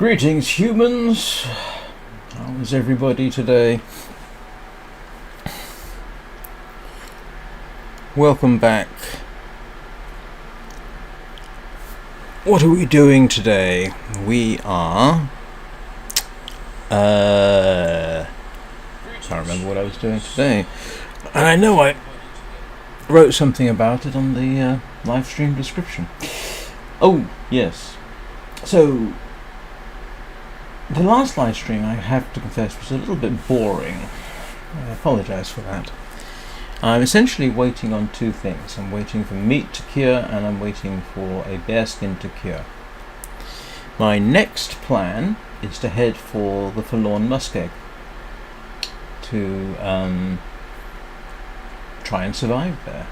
Greetings, humans. How is everybody today? Welcome back. What are we doing today? We are... can't remember what I was doing today. And I know I wrote something about it on the live stream description. Oh, yes. So... the last live stream, I have to confess, was a little bit boring. I apologise for that. I'm essentially waiting on two things. I'm waiting for meat to cure and I'm waiting for a bearskin to cure. My next plan is to head for the Forlorn Muskeg to try and survive there.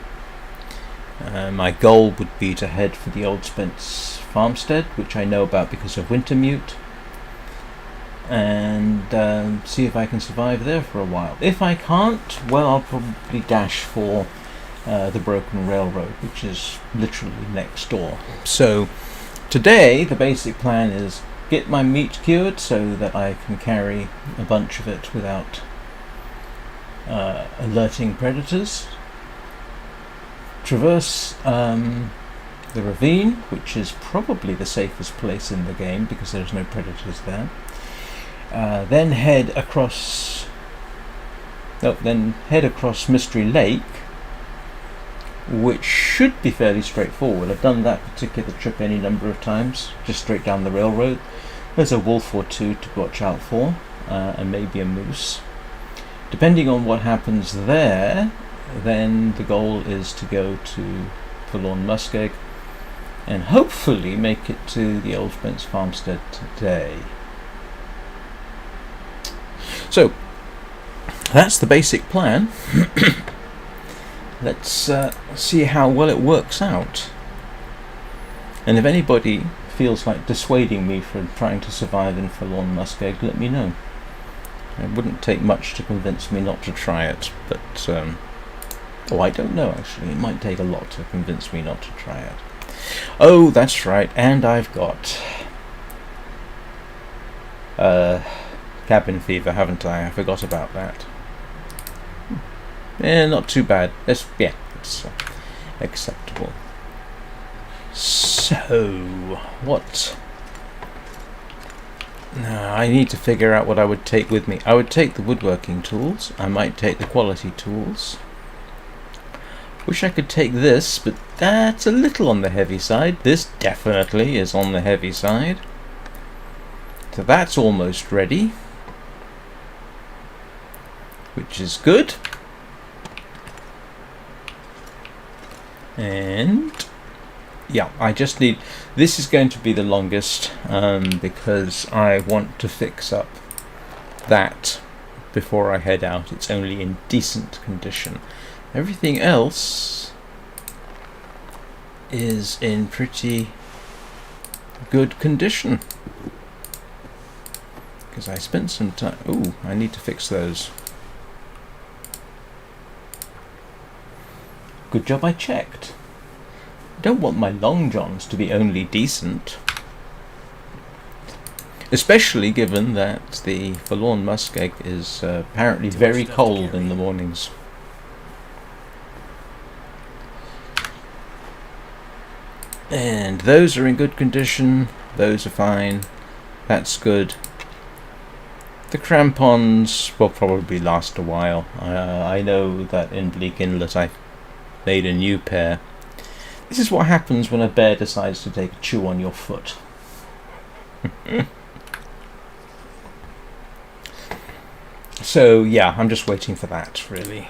My goal would be to head for the old Spence farmstead, which I know about because of Wintermute, and see if I can survive there for a while. If I can't, well, I'll probably dash for the Broken Railroad, which is literally next door. So today the basic plan is get my meat cured so that I can carry a bunch of it without alerting predators, traverse the ravine, which is probably the safest place in the game because there's no predators there. Then head across Mystery Lake, which should be fairly straightforward. I've done that particular trip any number of times, just straight down the railroad. There's a wolf or two to watch out for, and maybe a moose. Depending on what happens there, then the goal is to go to Forlorn Muskeg and hopefully make it to the old Spence farmstead today. So, that's the basic plan. Let's see how well it works out. And if anybody feels like dissuading me from trying to survive in Forlorn Muskeg, let me know. It wouldn't take much to convince me not to try it, but... I don't know, actually. It might take a lot to convince me not to try it. Oh, that's right, and I've got... cabin fever, haven't I? I forgot about that. Not too bad. It's acceptable. So, what? Now, I need to figure out what I would take with me. I would take the woodworking tools. I might take the quality tools. Wish I could take this, but that's a little on the heavy side. This definitely is on the heavy side. So that's almost ready, which is good. And yeah, I just need, this is going to be the longest because I want to fix up that before I head out. It's only in decent condition. Everything else is in pretty good condition because I spent some time. Ooh, I need to fix those. Good job I checked. I don't want my long johns to be only decent, especially given that the Forlorn Muskeg is apparently very cold in the mornings. And those are in good condition. Those are fine. That's good. The crampons will probably last a while. I know that in Bleak Inlet I made a new pair. This is what happens when a bear decides to take a chew on your foot. So yeah, I'm just waiting for that, really.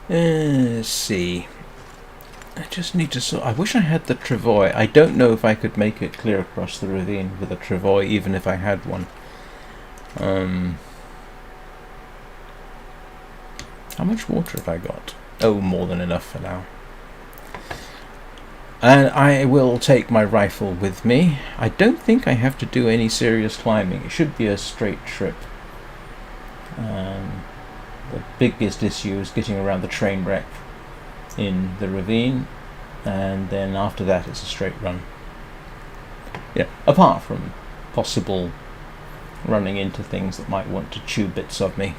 Let's see. I just need to I wish I had the travois. I don't know if I could make it clear across the ravine with a travois, even if I had one. How much water have I got? Oh, more than enough for now. And I will take my rifle with me. I don't think I have to do any serious climbing. It should be a straight trip. The biggest issue is getting around the train wreck in the ravine, and then after that it's a straight run. Yeah, apart from possible running into things that might want to chew bits of me.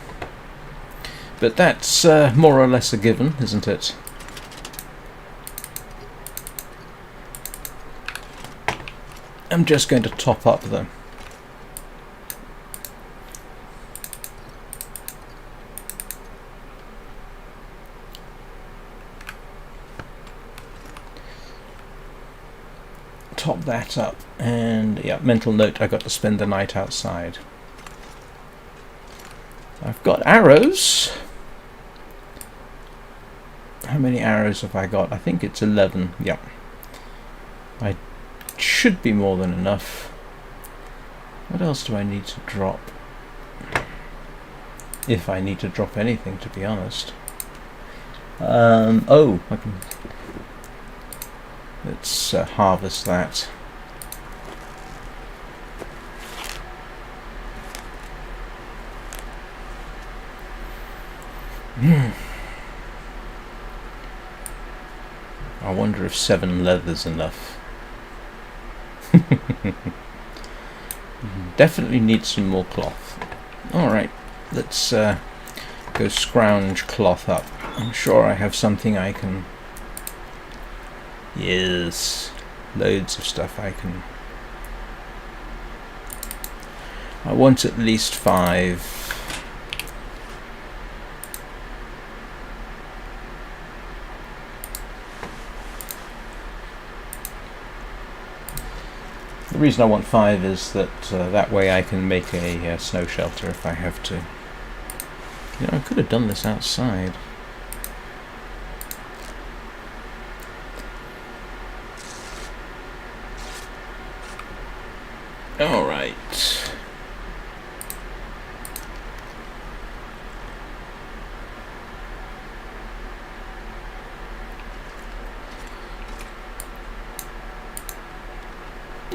But that's more or less a given, isn't it? I'm just going to top up though. Top that up, and yeah, mental note, I got to spend the night outside. I've got arrows. How many arrows have I got? I think it's 11. Yeah, I should be more than enough. What else do I need to drop? If I need to drop anything, to be honest. Oh, I can. Let's harvest that. I wonder if 7 leather's enough. Definitely need some more cloth. Alright, let's go scrounge cloth up. I'm sure I have something I can... Yes, loads of stuff I can... I want at least 5. The reason I want 5 is that that way I can make a snow shelter if I have to. You know, I could have done this outside. All right.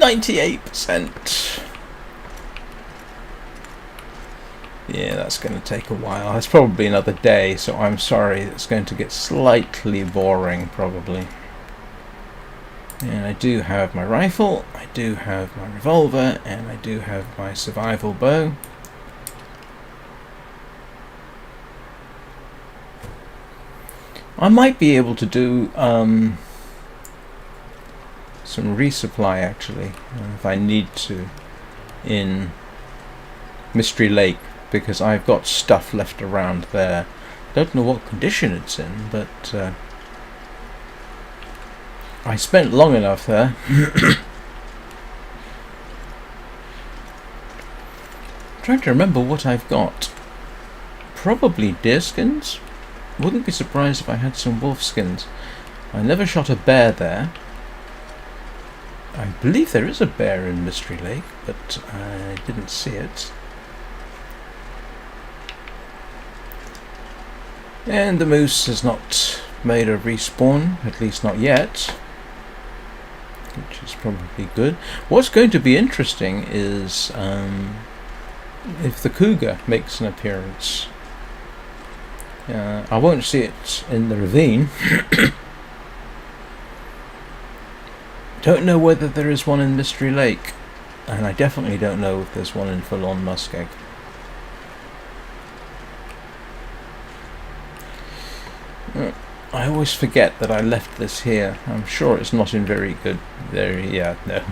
%. Yeah, that's going to take a while. That's probably another day, so I'm sorry. It's going to get slightly boring, probably. And I do have my rifle, I do have my revolver, and I do have my survival bow. I might be able to do some resupply actually, if I need to, in Mystery Lake, because I've got stuff left around there. Don't know what condition it's in, but I spent long enough there. Trying to remember what I've got. Probably deerskins. Wouldn't be surprised if I had some wolf skins. I never shot a bear there. I believe there is a bear in Mystery Lake, but I didn't see it. And the moose has not made a respawn, at least not yet, which is probably good. What's going to be interesting is if the cougar makes an appearance. I won't see it in the ravine. Don't know whether there is one in Mystery Lake, and I definitely don't know if there's one in Forlorn Muskeg. I always forget that I left this here. I'm sure it's not in very good... no.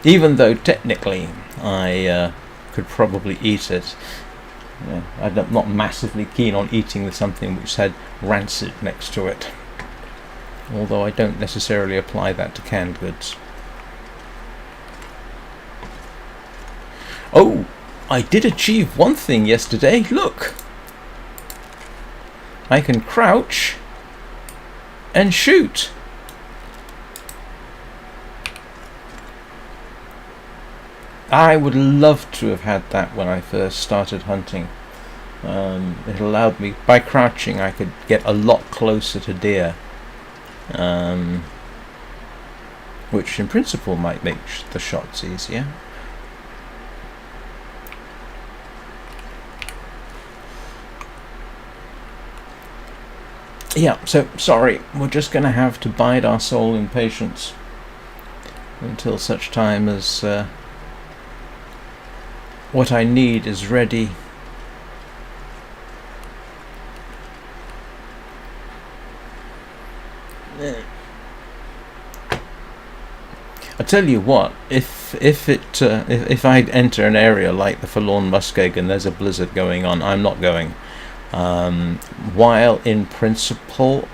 Even though technically I could probably eat it. I'm not massively keen on eating something which had rancid next to it. Although I don't necessarily apply that to canned goods. Oh! I did achieve one thing yesterday. Look! I can crouch and shoot. I would love to have had that when I first started hunting. It allowed me, by crouching I could get a lot closer to deer. which in principle might make the shots easier. Yeah, so sorry, we're just going to have to bide our soul in patience until such time as what I need is ready. I tell you what, if I enter an area like the Forlorn Muskeg and there's a blizzard going on, I'm not going. While in principle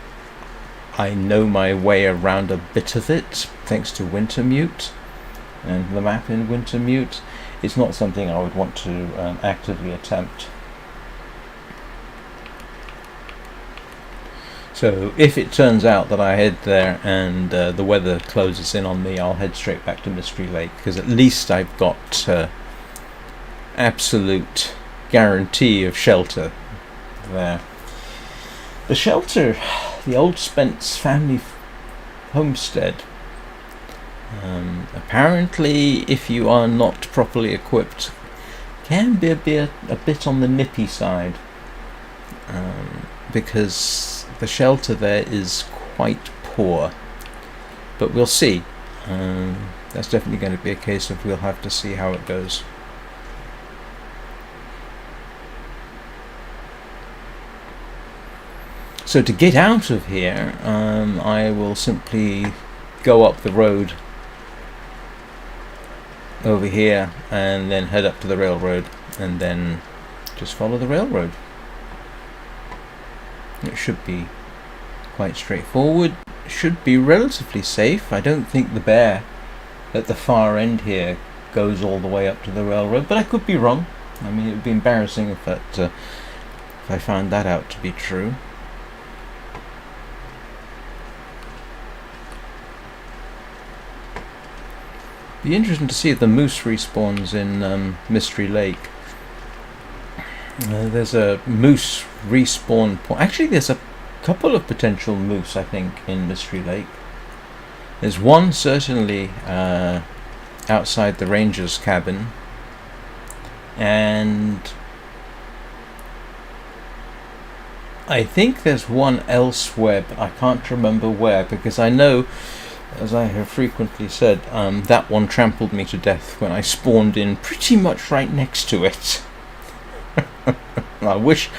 I know my way around a bit of it thanks to Wintermute and the map in Wintermute, it's not something I would want to actively attempt. So if it turns out that I head there and the weather closes in on me, I'll head straight back to Mystery Lake, because at least I've got absolute guarantee of shelter there. The shelter, the old Spence family homestead. Apparently, if you are not properly equipped, can be a bit on the nippy side, because the shelter there is quite poor. But we'll see. That's definitely going to be a case of we'll have to see how it goes. So to get out of here, I will simply go up the road over here and then head up to the railroad and then just follow the railroad. It should be quite straightforward. It should be relatively safe. I don't think the bear at the far end here goes all the way up to the railroad, but I could be wrong. I mean, it would be embarrassing if I found that out to be true. Be interesting to see if the moose respawns in Mystery Lake. There's a moose respawn point. Actually, there's a couple of potential moose, I think, in Mystery Lake. There's one certainly outside the ranger's cabin, and I think there's one elsewhere, but I can't remember where, because I know, as I have frequently said, that one trampled me to death when I spawned in pretty much right next to it. I wish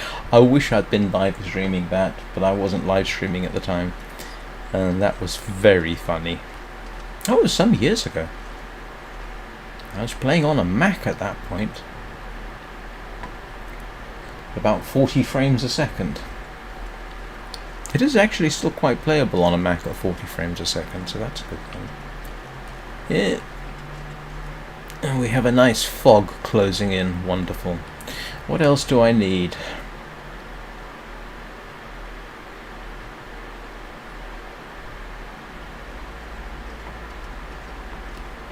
I'd been live streaming that, but I wasn't live streaming at the time, and that was very funny. That was some years ago. I was playing on a Mac at that point, about 40 frames a second. It is actually still quite playable on a Mac at 40 frames a second, so that's a good thing. Yeah. And we have a nice fog closing in. Wonderful. What else do I need?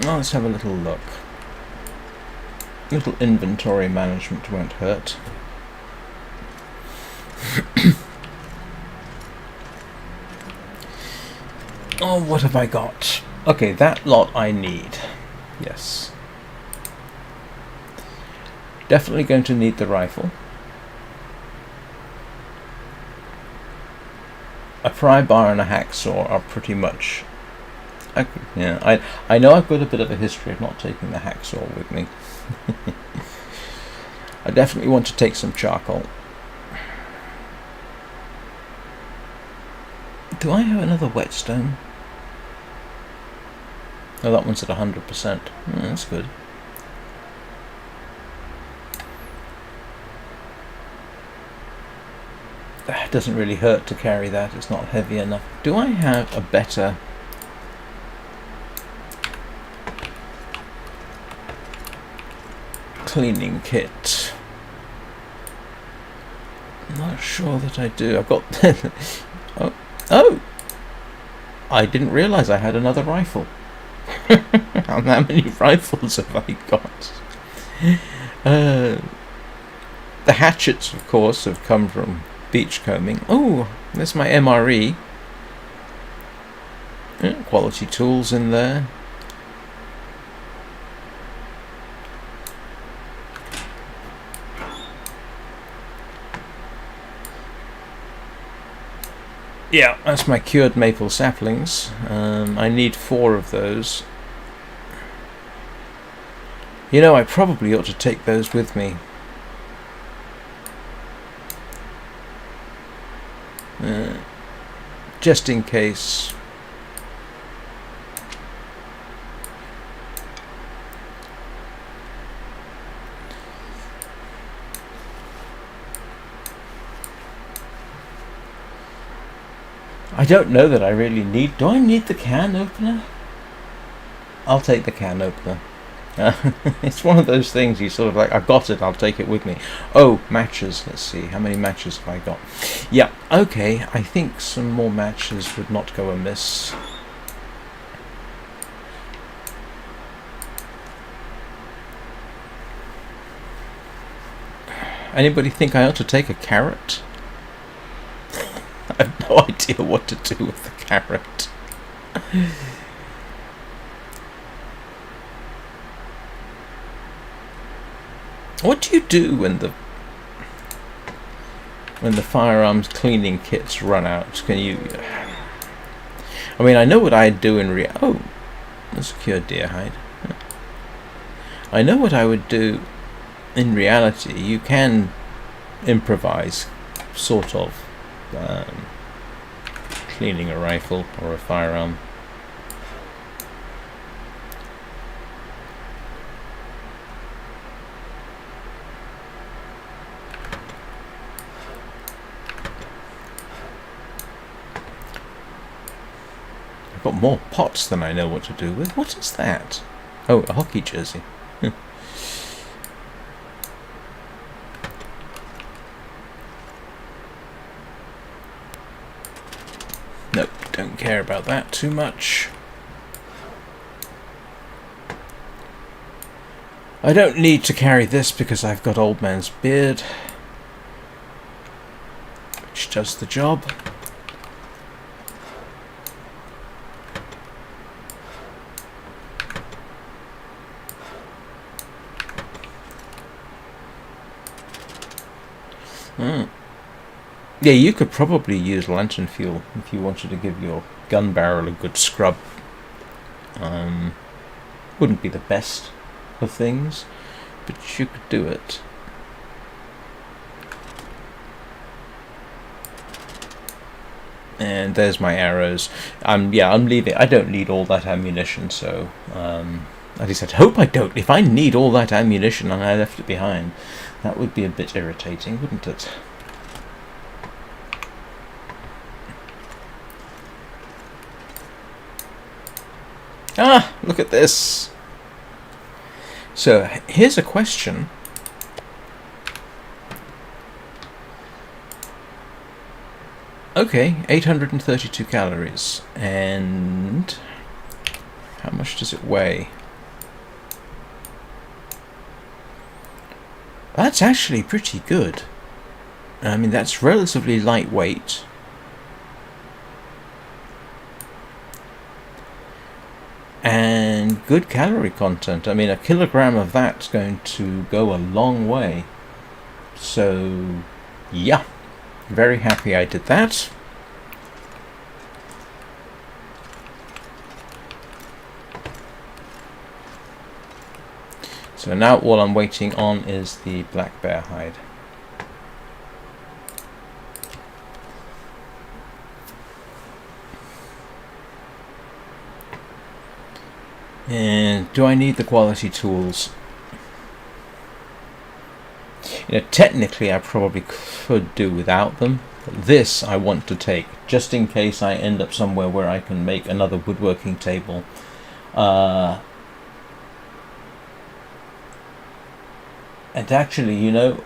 Oh, let's have a little look. Little inventory management won't hurt. Oh, what have I got? Okay, that lot I need. Yes. Definitely going to need the rifle. A pry bar and a hacksaw are pretty much... I know I've got a bit of a history of not taking the hacksaw with me. I definitely want to take some charcoal. Do I have another whetstone? Oh, that one's at 100%. That's good. It doesn't really hurt to carry that, it's not heavy enough. Do I have a better... cleaning kit? I'm not sure that I do. I've got... oh! I didn't realise I had another rifle. How many rifles have I got? The hatchets, of course, have come from beachcombing. Oh, there's my MRE. Yeah, quality tools in there. Yeah, that's my cured maple saplings. I need 4 of those. You know, I probably ought to take those with me. Just in case. I don't know that I really need... Do I need the can opener? I'll take the can opener. It's one of those things you sort of like, I've got it, I'll take it with me. Oh, matches. Let's see, how many matches have I got? Yeah, okay, I think some more matches would not go amiss. Anybody think I ought to take a carrot? I have no idea what to do with the carrot. What do you do when the firearms cleaning kits run out? Can you... I mean, I know what I'd do in oh, that's a cured deer hide. I know what I would do in reality. You can improvise, sort of, cleaning a rifle or a firearm. I've got more pots than I know what to do with. What is that? Oh, a hockey jersey. Nope, don't care about that too much. I don't need to carry this because I've got old man's beard, which does the job. Yeah, you could probably use lantern fuel if you wanted to give your gun barrel a good scrub. Wouldn't be the best of things, but you could do it. And there's my arrows. I'm leaving. I don't need all that ammunition, so at least I'd hope I don't. If I need all that ammunition and I left it behind, that would be a bit irritating, wouldn't it? Ah, look at this. So, here's a question. Okay, 832 calories. And how much does it weigh? That's actually pretty good. I mean, that's relatively lightweight. And good calorie content. I mean, a kilogram of that's going to go a long way. So, yeah. Very happy I did that. So now all I'm waiting on is the black bear hide. And do I need the quality tools? You know, technically I probably could do without them. But this I want to take, just in case I end up somewhere where I can make another woodworking table. And actually, you know,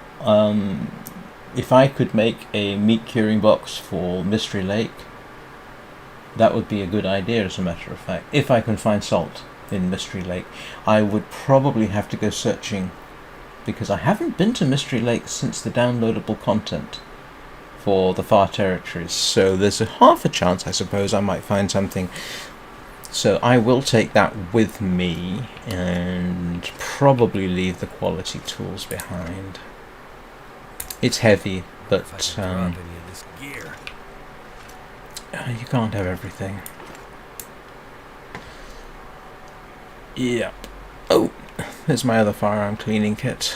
if I could make a meat curing box for Mystery Lake, that would be a good idea, as a matter of fact. If I can find salt in Mystery Lake, I would probably have to go searching, because I haven't been to Mystery Lake since the downloadable content for the Far Territories, so there's a half a chance, I suppose, I might find something So I will take that with me and probably leave the quality tools behind. It's heavy, but you can't have everything. Yep. Oh, there's my other firearm cleaning kit.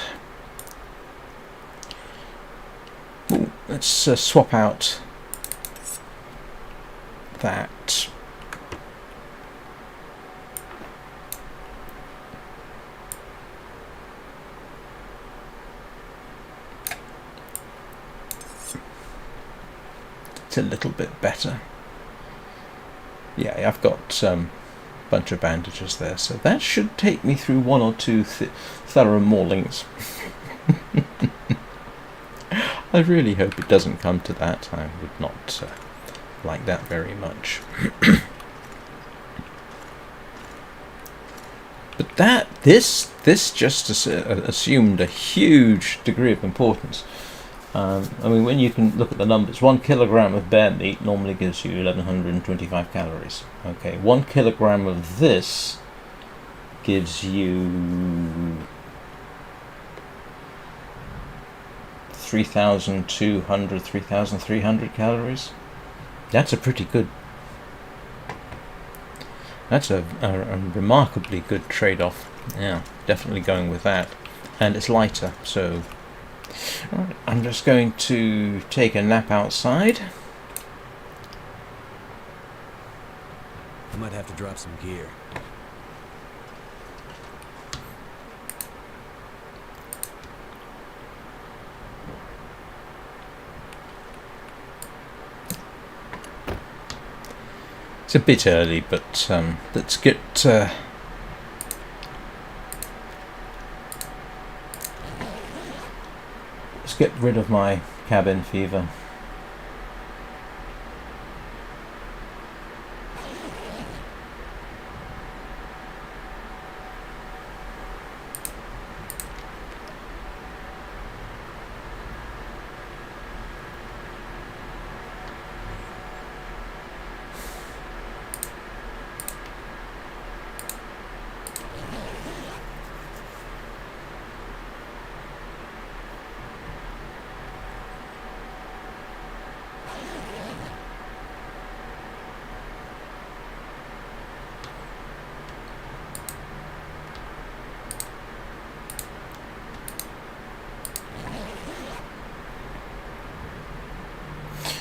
Ooh, let's swap out that. It's a little bit better. Yeah, I've got a bunch of bandages there, so that should take me through one or two thorough maulings. I really hope it doesn't come to that. I would not like that very much. But this just assumed a huge degree of importance. I mean, when you can look at the numbers, 1 kilogram of bear meat normally gives you 1125 calories. Okay, 1 kilogram of this gives you 3,200, 3,300 calories. That's a pretty good. That's a remarkably good trade-off. Yeah, definitely going with that. And it's lighter, so. Right, I'm just going to take a nap outside. I might have to drop some gear. It's a bit early, but let's get rid of my cabin fever.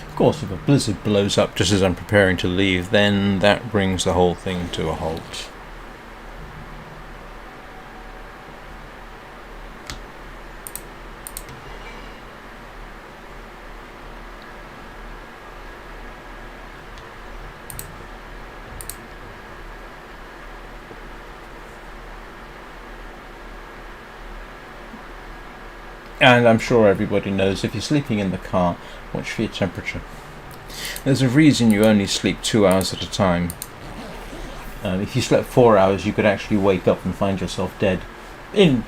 Of course, if a blizzard blows up just as I'm preparing to leave, then that brings the whole thing to a halt. And I'm sure everybody knows, if you're sleeping in the car, watch for your temperature. There's a reason you only sleep 2 hours at a time. If you slept 4 hours, you could actually wake up and find yourself dead. In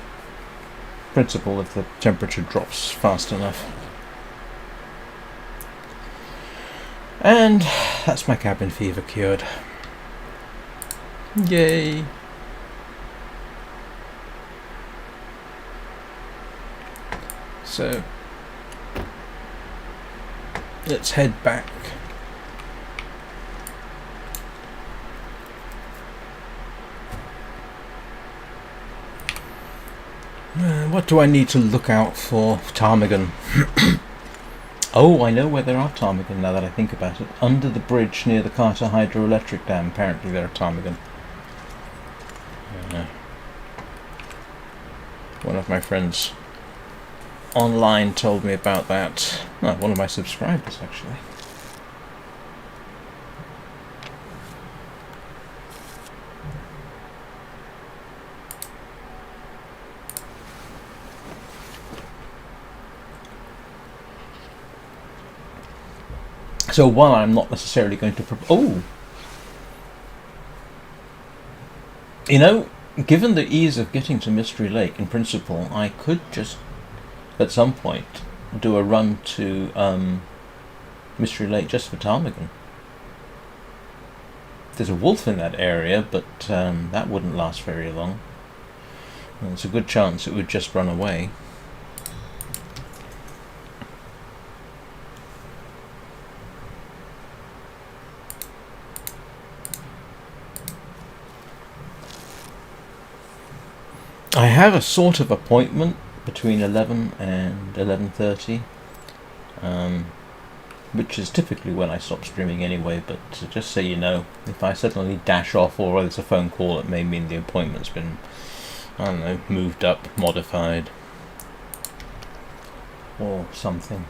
principle, if the temperature drops fast enough. And that's my cabin fever cured. Yay! So, let's head back. What do I need to look out for? Ptarmigan. Oh, I know where there are ptarmigan now that I think about it. Under the bridge near the Carter hydroelectric dam, apparently there are ptarmigan. One of my friends online told me about that. Oh, one of my subscribers, actually. So while I'm not necessarily going to you know, given the ease of getting to Mystery Lake, in principle, I could just at some point do a run to Mystery Lake just for ptarmigan. there's a wolf in that area, but that wouldn't last very long. And there's a good chance it would just run away. I have a sort of appointment between 11 and 11:30, which is typically when I stop streaming anyway, but just so you know, if I suddenly dash off or there's a phone call, it may mean the appointment's been, I don't know, moved up, modified, or something.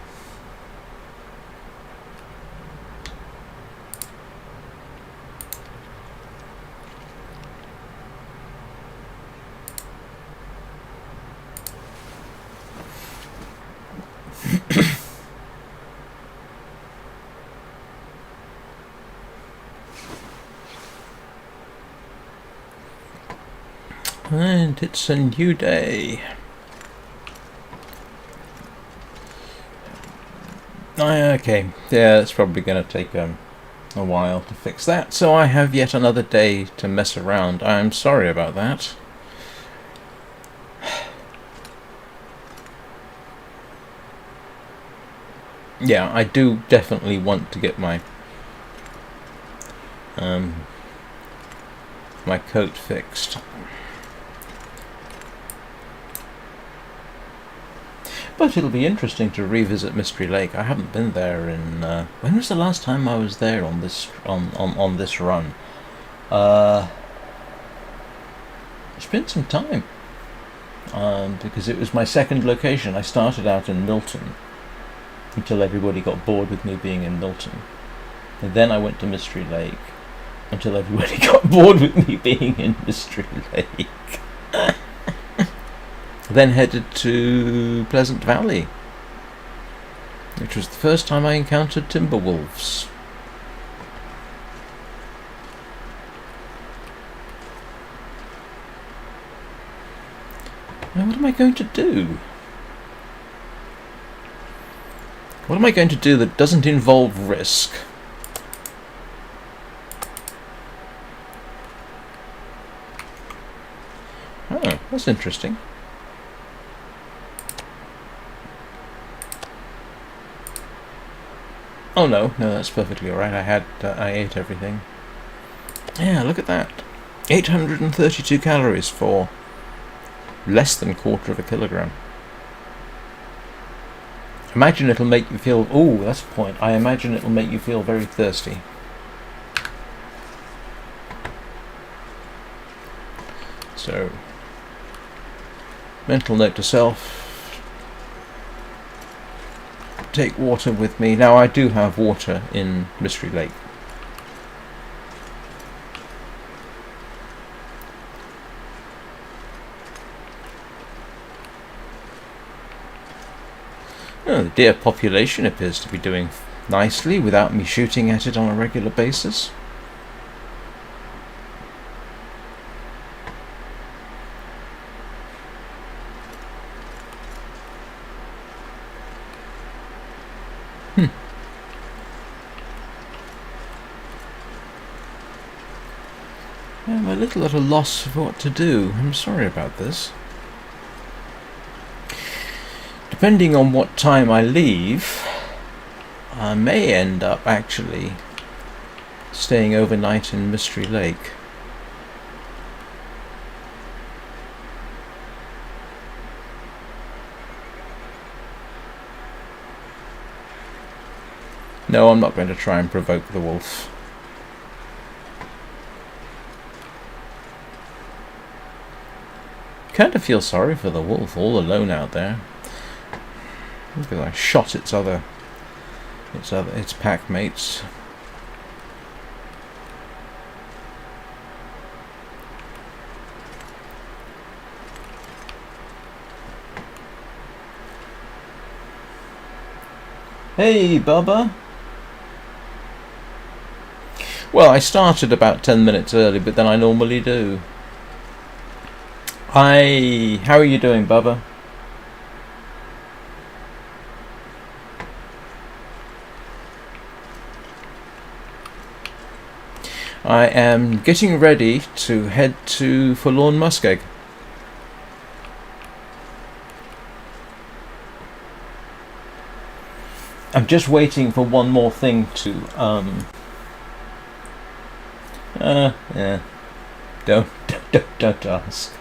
And it's a new day. Okay, yeah, it's probably going to take a while to fix that, so I have yet another day to mess around. I'm sorry about that. Yeah, I do definitely want to get my my coat fixed. But it'll be interesting to revisit Mystery Lake. I haven't been there in... when was the last time I was there on this on this run? It's been some time. Because it was my second location. I started out in Milton until everybody got bored with me being in Milton. And then I went to Mystery Lake until everybody got bored with me being in Mystery Lake. Then headed to Pleasant Valley, which was the first time I encountered timber wolves. Now what am I going to do? What am I going to do that doesn't involve risk? Oh, that's interesting. Oh no, that's perfectly alright. I ate everything. Yeah, look at that. 832 calories for less than quarter of a kilogram. Imagine it'll make you feel... Oh, that's the point. I imagine it'll make you feel very thirsty. So, mental note to self. Take water with me. Now I do have water in Mystery Lake. Oh, the deer population appears to be doing nicely without me shooting at it on a regular basis. I'm a little at a loss of what to do. I'm sorry about this. Depending on what time I leave, I may end up actually staying overnight in Mystery Lake. No, I'm not going to try and provoke the wolf. Kind of feel sorry for the wolf, all alone out there. Because I shot its pack mates. Hey, Bubba. Well, I started about 10 minutes early, but then I normally do. Hi, how are you doing, Bubba? I am getting ready to head to Forlorn Muskeg. I'm just waiting for one more thing to yeah. Don't ask.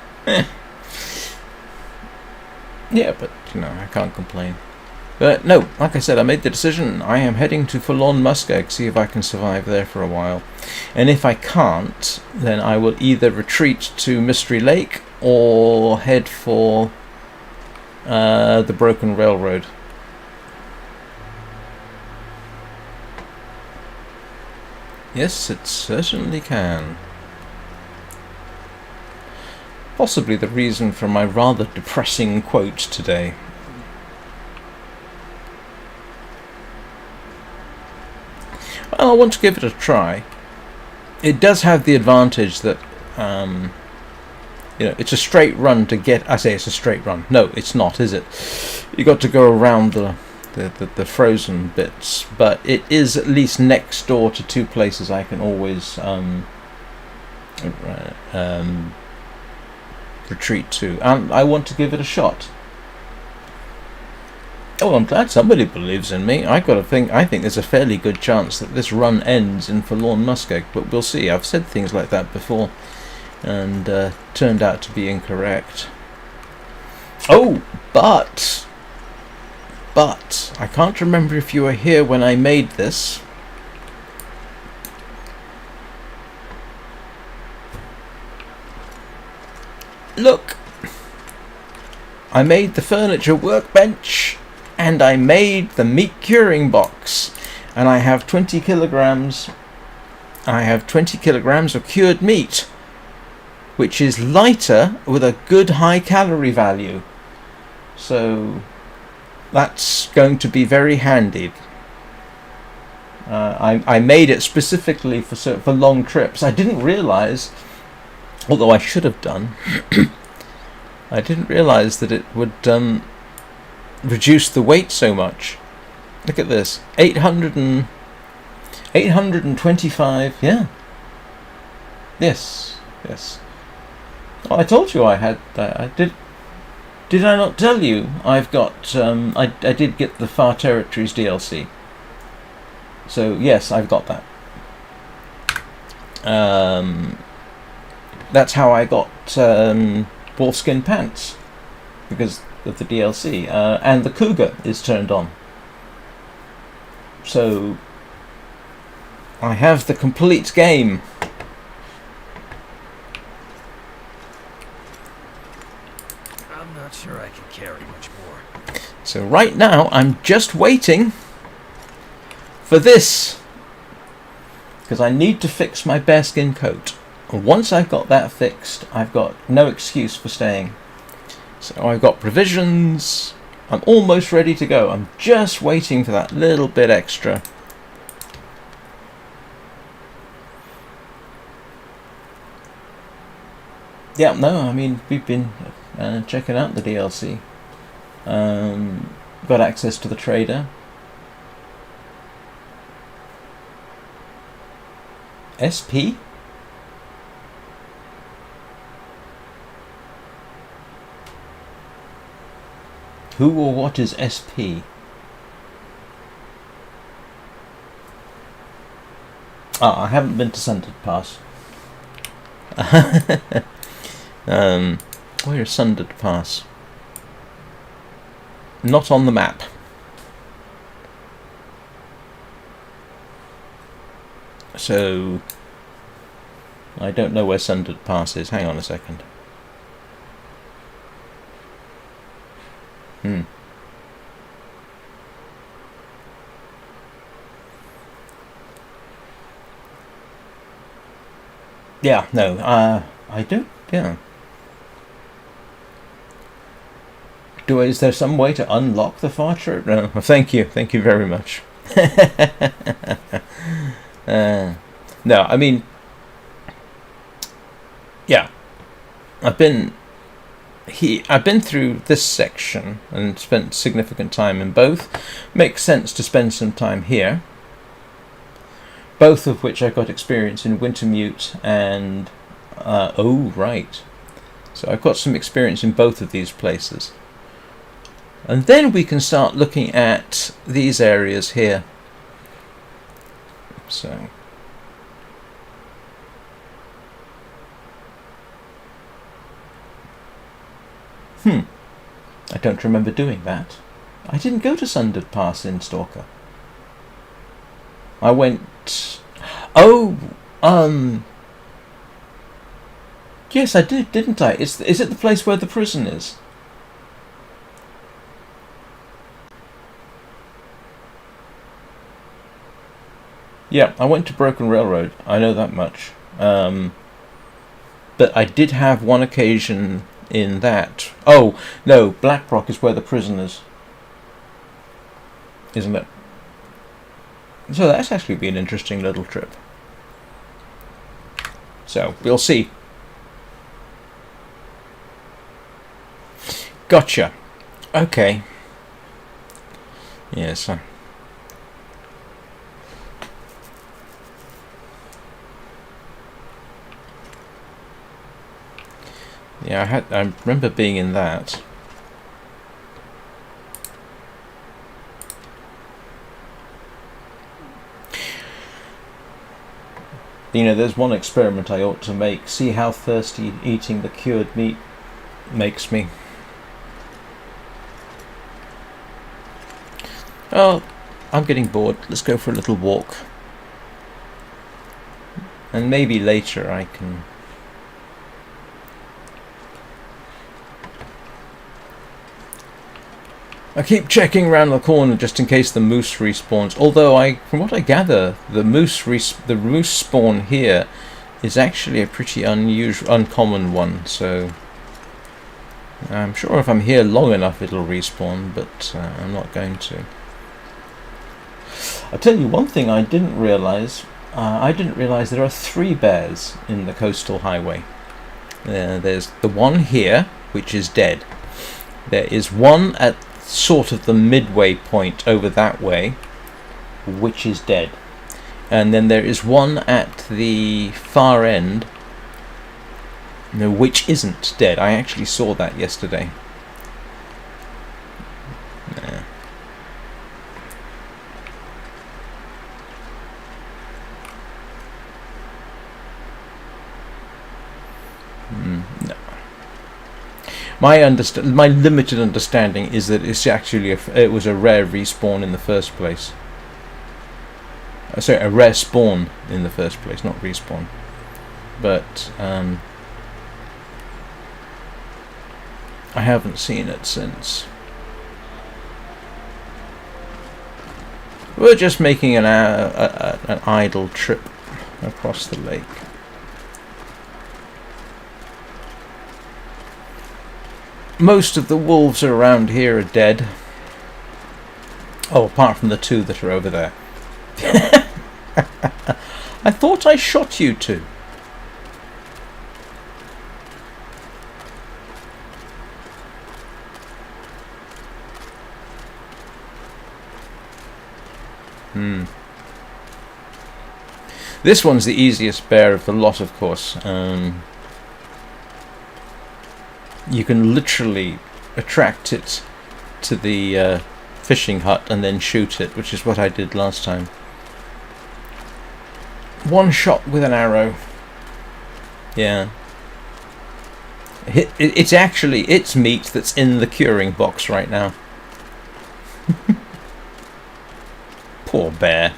Yeah, but you know, I can't complain. But no, like I said, I made the decision. I am heading to Forlorn Muskeg, see if I can survive there for a while. And if I can't, then I will either retreat to Mystery Lake or head for the Broken Railroad. Yes, it certainly can. Possibly the reason for my rather depressing quote today. Well, I want to give it a try. It does have the advantage that, you know, it's a straight run to get. I say it's a straight run. No, it's not, is it? You got to go around the frozen bits, but it is at least next door to two places I can always retreat to, and I want to give it a shot. Oh, I'm glad somebody believes in me. I think there's a fairly good chance that this run ends in Forlorn Muskeg, but we'll see. I've said things like that before, and turned out to be incorrect. Oh, but I can't remember if you were here when I made this. Look, I made the furniture workbench, and I made the meat curing box, and I have 20 kilograms. I have 20 kilograms of cured meat, which is lighter with a good high calorie value. So that's going to be very handy. I made it specifically for long trips. I didn't realize, although I should have done, I didn't realize that it would reduce the weight so much. Look at this, 825. Yeah. Yes. Oh, I told you I had. I did. Did I not tell you? I've got. I did get the Far Territories DLC. So yes, I've got that. That's how I got wolfskin pants, because of the DLC, and the cougar is turned on. So I have the complete game. I'm not sure I can carry much more. So right now I'm just waiting for this, because I need to fix my bearskin coat. And once I've got that fixed, I've got no excuse for staying. So I've got provisions. I'm almost ready to go. I'm just waiting for that little bit extra. Yeah, no, I mean, we've been checking out the DLC. Got access to the trader. SP? Who or what is SP? Ah, I haven't been to Sundered Pass. Where's Sundered Pass? Not on the map. So I don't know where Sundered Pass is. Hang on a second. Yeah, no, I don't, yeah. Is there some way to unlock the Far Trip? No, thank you very much. No, I mean, yeah, I've been through this section and spent significant time in both. Makes sense to spend some time here. both of which I got experience in Wintermute and oh right, so I've got some experience in both of these places, and then we can start looking at these areas here. So I don't remember doing that. I didn't go to Sundered Pass in Stalker. I went... Oh! Yes, I did, didn't I? Is it the place where the prison is? Yeah, I went to Broken Railroad. I know that much. But I did have one occasion in that. Oh, no, Blackrock is where the prison is. Isn't it? So that's actually been an interesting little trip. So, we'll see. Gotcha. Okay. Yes. Yeah, I remember being in that. You know, there's one experiment I ought to make. See how thirsty eating the cured meat makes me. Oh, I'm getting bored. Let's go for a little walk. And maybe later I can... I keep checking around the corner just in case the moose respawns. Although from what I gather, the moose spawn here is actually a pretty uncommon one. So I'm sure if I'm here long enough, it'll respawn. But I'm not going to. I'll tell you one thing I didn't realise. I didn't realise there are 3 bears in the coastal highway. There's the one here, which is dead. There is one at sort of the midway point over that way, which is dead, and then there is one at the far end, which isn't dead. I actually saw that yesterday. Nah. No. My limited understanding is that it's actually it was a rare respawn in the first place. Sorry, a rare spawn in the first place, not respawn. But I haven't seen it since. We're just making an idle trip across the lake. Most of the wolves around here are dead. Oh, apart from the 2 that are over there. I thought I shot you 2. This one's the easiest bear of the lot, of course. You can literally attract it to the fishing hut and then shoot it, which is what I did last time. 1 shot with an arrow. Yeah. It's actually its meat that's in the curing box right now. Poor bear.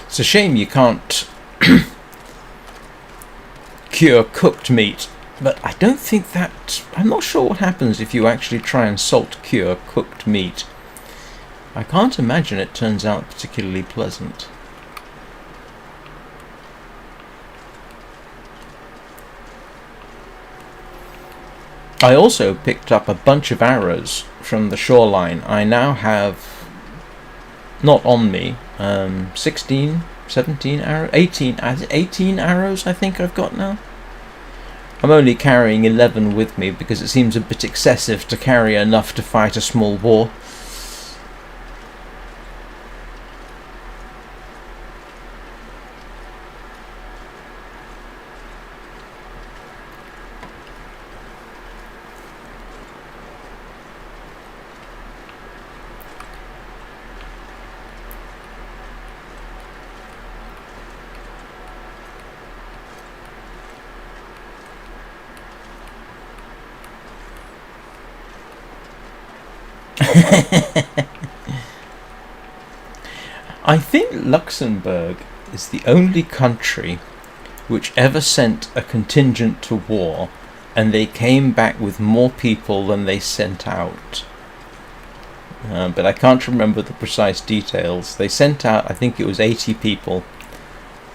It's a shame you can't cure cooked meat, but I don't think that... I'm not sure what happens if you actually try and salt cure cooked meat. I can't imagine it turns out particularly pleasant. I also picked up a bunch of arrows from the shoreline. I now have, not on me, 16, 17 arrows, 18 arrows I think I've got now. I'm only carrying 11 with me because it seems a bit excessive to carry enough to fight a small war. I think Luxembourg is the only country which ever sent a contingent to war and they came back with more people than they sent out. But I can't remember the precise details. They sent out, I think it was 80 people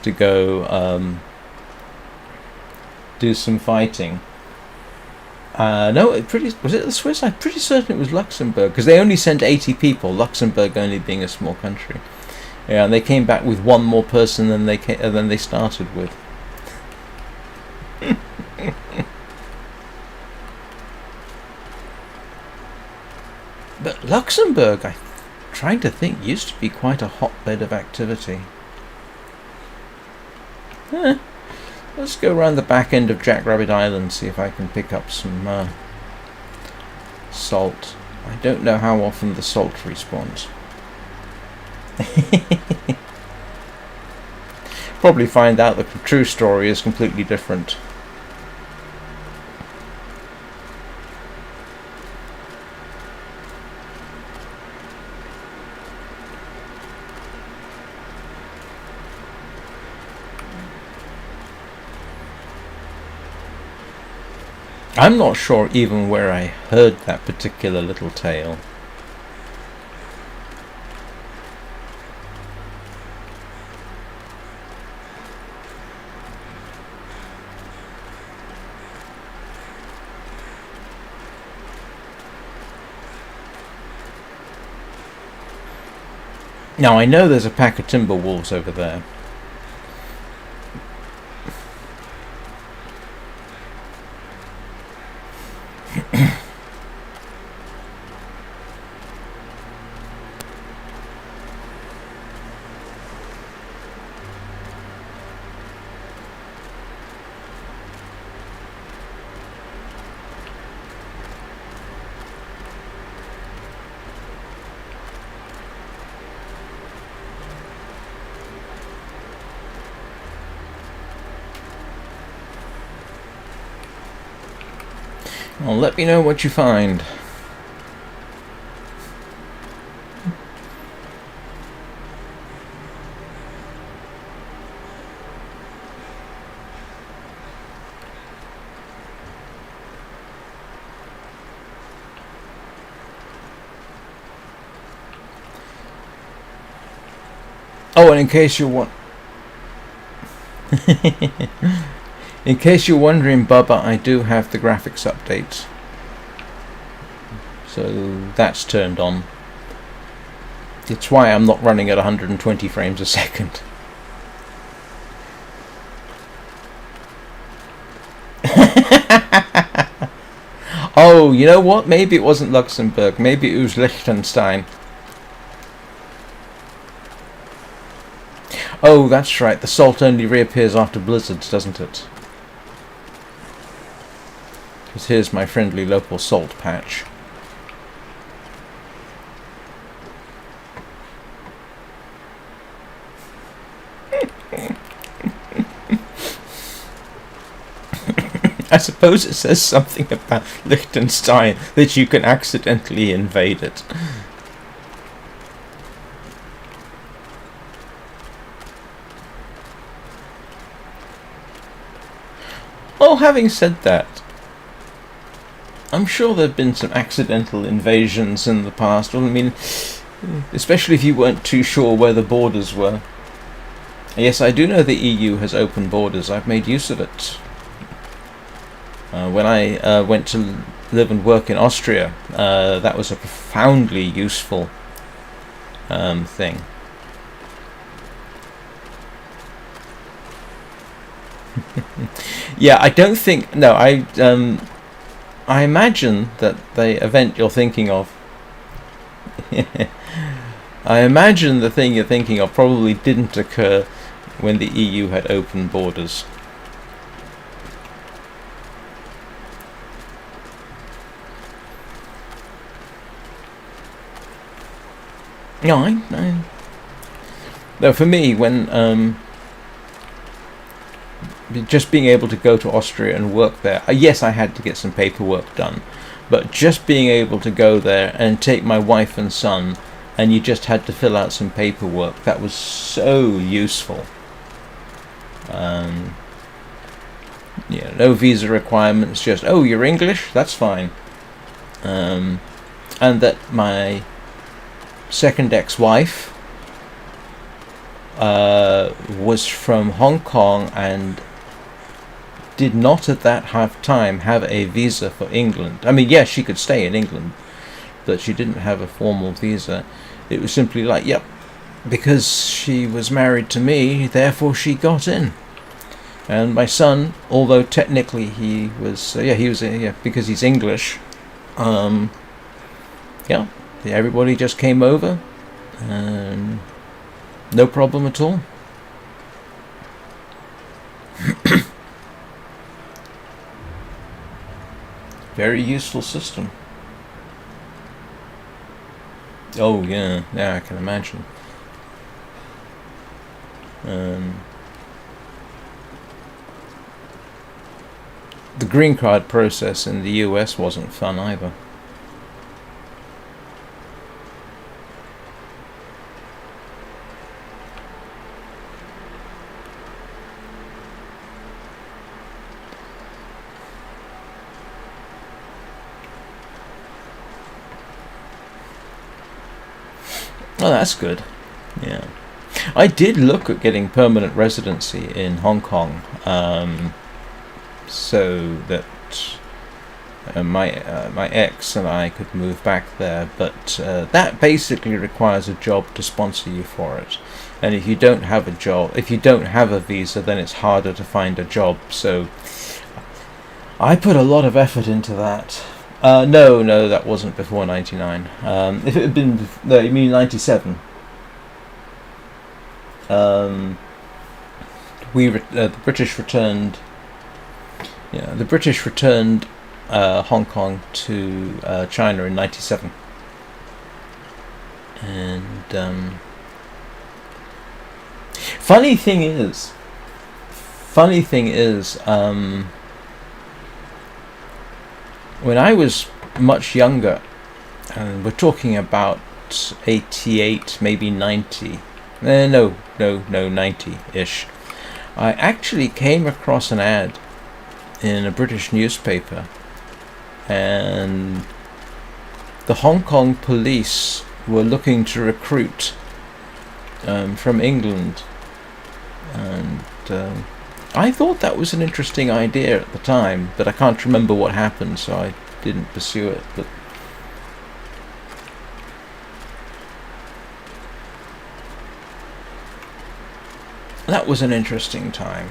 to go do some fighting. No, was it the Swiss? I'm pretty certain it was Luxembourg, because they only sent 80 people, Luxembourg only being a small country. Yeah, and they came back with one more person than they started with. But Luxembourg, I'm trying to think, used to be quite a hotbed of activity. Let's go around the back end of Jackrabbit Island, see if I can pick up some salt. I don't know how often the salt respawns. Probably find out the true story is completely different. I'm not sure even where I heard that particular little tale. Now I know there's a pack of timber wolves over there. Well, let me know what you find. Oh, and in case you want... In case you're wondering, Bubba, I do have the graphics updates. So that's turned on. It's why I'm not running at 120 frames a second. Oh, you know what? Maybe it wasn't Luxembourg. Maybe it was Liechtenstein. Oh, that's right. The salt only reappears after blizzards, doesn't it? Because here's my friendly local salt patch. I suppose it says something about Liechtenstein that you can accidentally invade it. Oh, having said that, I'm sure there have been some accidental invasions in the past. Well, I mean, especially if you weren't too sure where the borders were. Yes, I do know the EU has open borders. I've made use of it. When I went to live and work in Austria, that was a profoundly useful thing. Yeah, I don't think. No, I imagine that the event you're thinking of. I imagine the thing you're thinking of probably didn't occur when the EU had open borders. No, no. For me, when just being able to go to Austria and work there. Yes, I had to get some paperwork done, but just being able to go there and take my wife and son, and you just had to fill out some paperwork, that was so useful. Yeah, no visa requirements, just, oh, you're English? That's fine. And that my second ex-wife was from Hong Kong and did not at that time have a visa for England. I mean, yes, she could stay in England, but she didn't have a formal visa. It was simply like, yep, because she was married to me, therefore she got in. And my son, although technically he was, because he's English, yeah, everybody just came over, and no problem at all. Very useful system. Oh yeah, I can imagine. The green card process in the US wasn't fun either. Oh, that's good. Yeah, I did look at getting permanent residency in Hong Kong, so that my ex and I could move back there. But that basically requires a job to sponsor you for it, and if you don't have a job, if you don't have a visa, then it's harder to find a job. So I put a lot of effort into that. No, that wasn't before 99. If it had been... No, you mean 97. The British returned... Yeah, the British returned Hong Kong to China in 97. And... Funny thing is... when I was much younger, and we're talking about 88, maybe 90, no, 90-ish, I actually came across an ad in a British newspaper, and the Hong Kong police were looking to recruit from England, and I thought that was an interesting idea at the time, but I can't remember what happened, so I didn't pursue it. But that was an interesting time.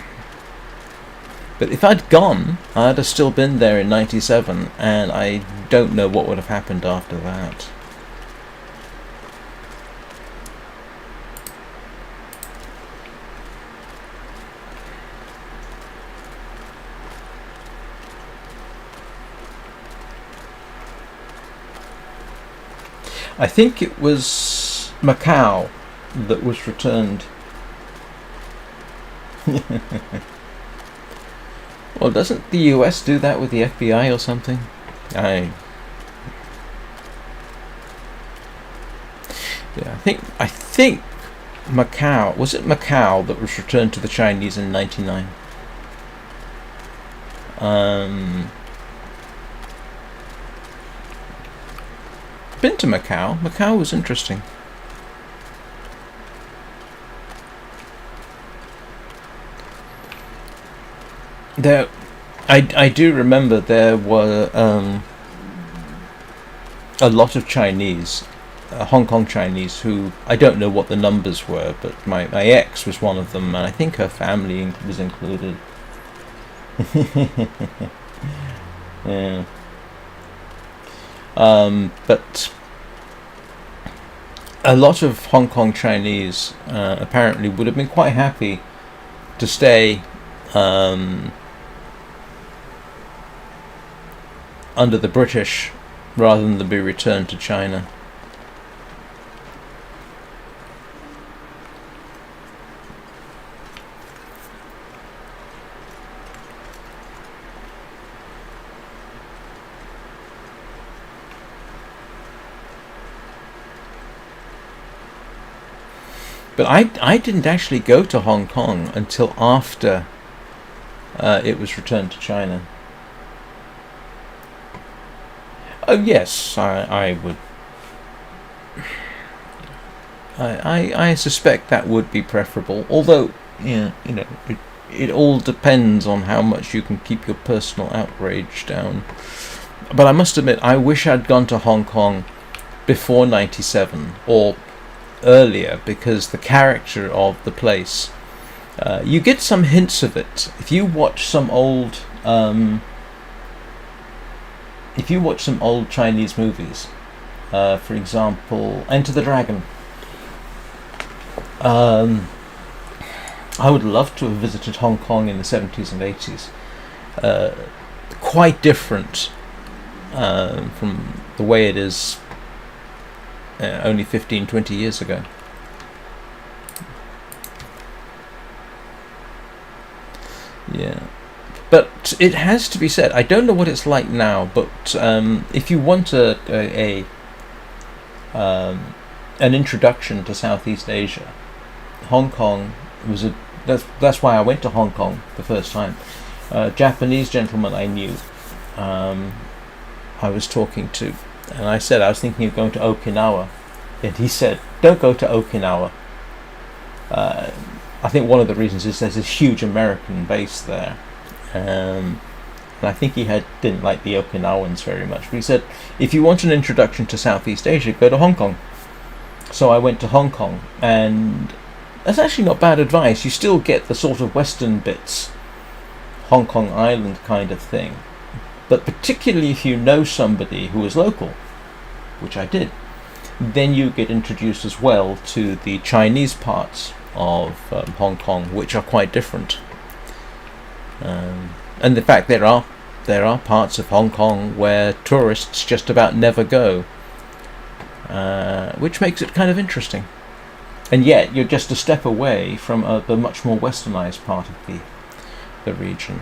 But if I'd gone, I'd have still been there in 97, and I don't know what would have happened after that. I think it was Macau that was returned. Well, doesn't the US do that with the FBI or something? I think Macau, was it Macau that was returned to the Chinese in 99? Been to Macau. Macau was interesting. There, I do remember there were a lot of Chinese, Hong Kong Chinese, who I don't know what the numbers were, but my ex was one of them, and I think her family was included. Yeah. But a lot of Hong Kong Chinese apparently would have been quite happy to stay under the British rather than to be returned to China. But I didn't actually go to Hong Kong until after it was returned to China. Oh yes, I would. I suspect that would be preferable. Although, yeah, it all depends on how much you can keep your personal outrage down. But I must admit, I wish I'd gone to Hong Kong before '97 or earlier, because the character of the place, you get some hints of it if you watch some old Chinese movies. For example, Enter the Dragon. I would love to have visited Hong Kong in the 70s and 80s. Quite different from the way it is only 15-20 years ago. Yeah, but it has to be said, I don't know what it's like now, but if you want an introduction to Southeast Asia, Hong Kong was that's why I went to Hong Kong the first time. A Japanese gentleman I knew, I was talking to, and I said I was thinking of going to Okinawa, and he said, don't go to Okinawa. I think one of the reasons is there's this huge American base there, and I think he didn't like the Okinawans very much, but he said, if you want an introduction to Southeast Asia, go to Hong Kong. So I went to Hong Kong, and that's actually not bad advice. You still get the sort of western bits, Hong Kong Island kind of thing, but particularly if you know somebody who is local, which I did, then you get introduced as well to the Chinese parts of Hong Kong, which are quite different. And in fact, there are parts of Hong Kong where tourists just about never go, which makes it kind of interesting. And yet, you're just a step away from the much more westernized part of the region.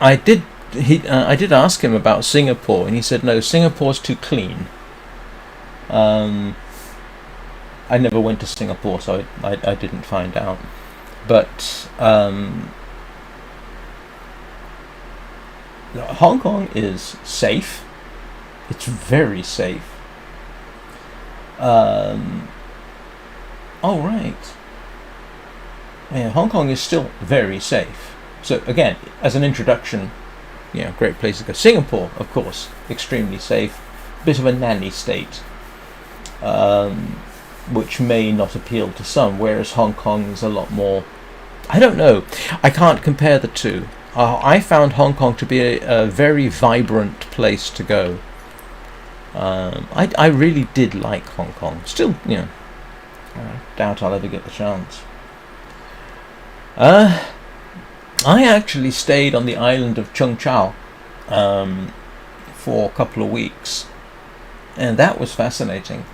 I did ask him about Singapore, and he said no, Singapore's too clean. I never went to Singapore, so I didn't find out. But Hong Kong is safe. It's very safe. Oh right. Yeah, Hong Kong is still very safe. So again, as an introduction, great place to go. Singapore, of course, extremely safe. Bit of a nanny state, which may not appeal to some, whereas Hong Kong is a lot more. I don't know. I can't compare the two. I found Hong Kong to be a very vibrant place to go. I really did like Hong Kong. Still, I doubt I'll ever get the chance. I actually stayed on the island of Chung Chau for a couple of weeks, and that was fascinating.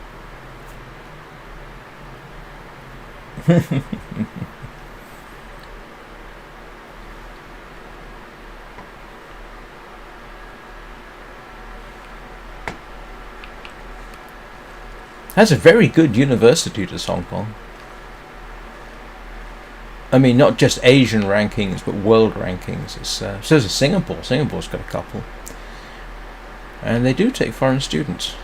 Has a very good university, does Hong Kong. I mean, not just Asian rankings, but world rankings. So does Singapore. Singapore's got a couple. And they do take foreign students.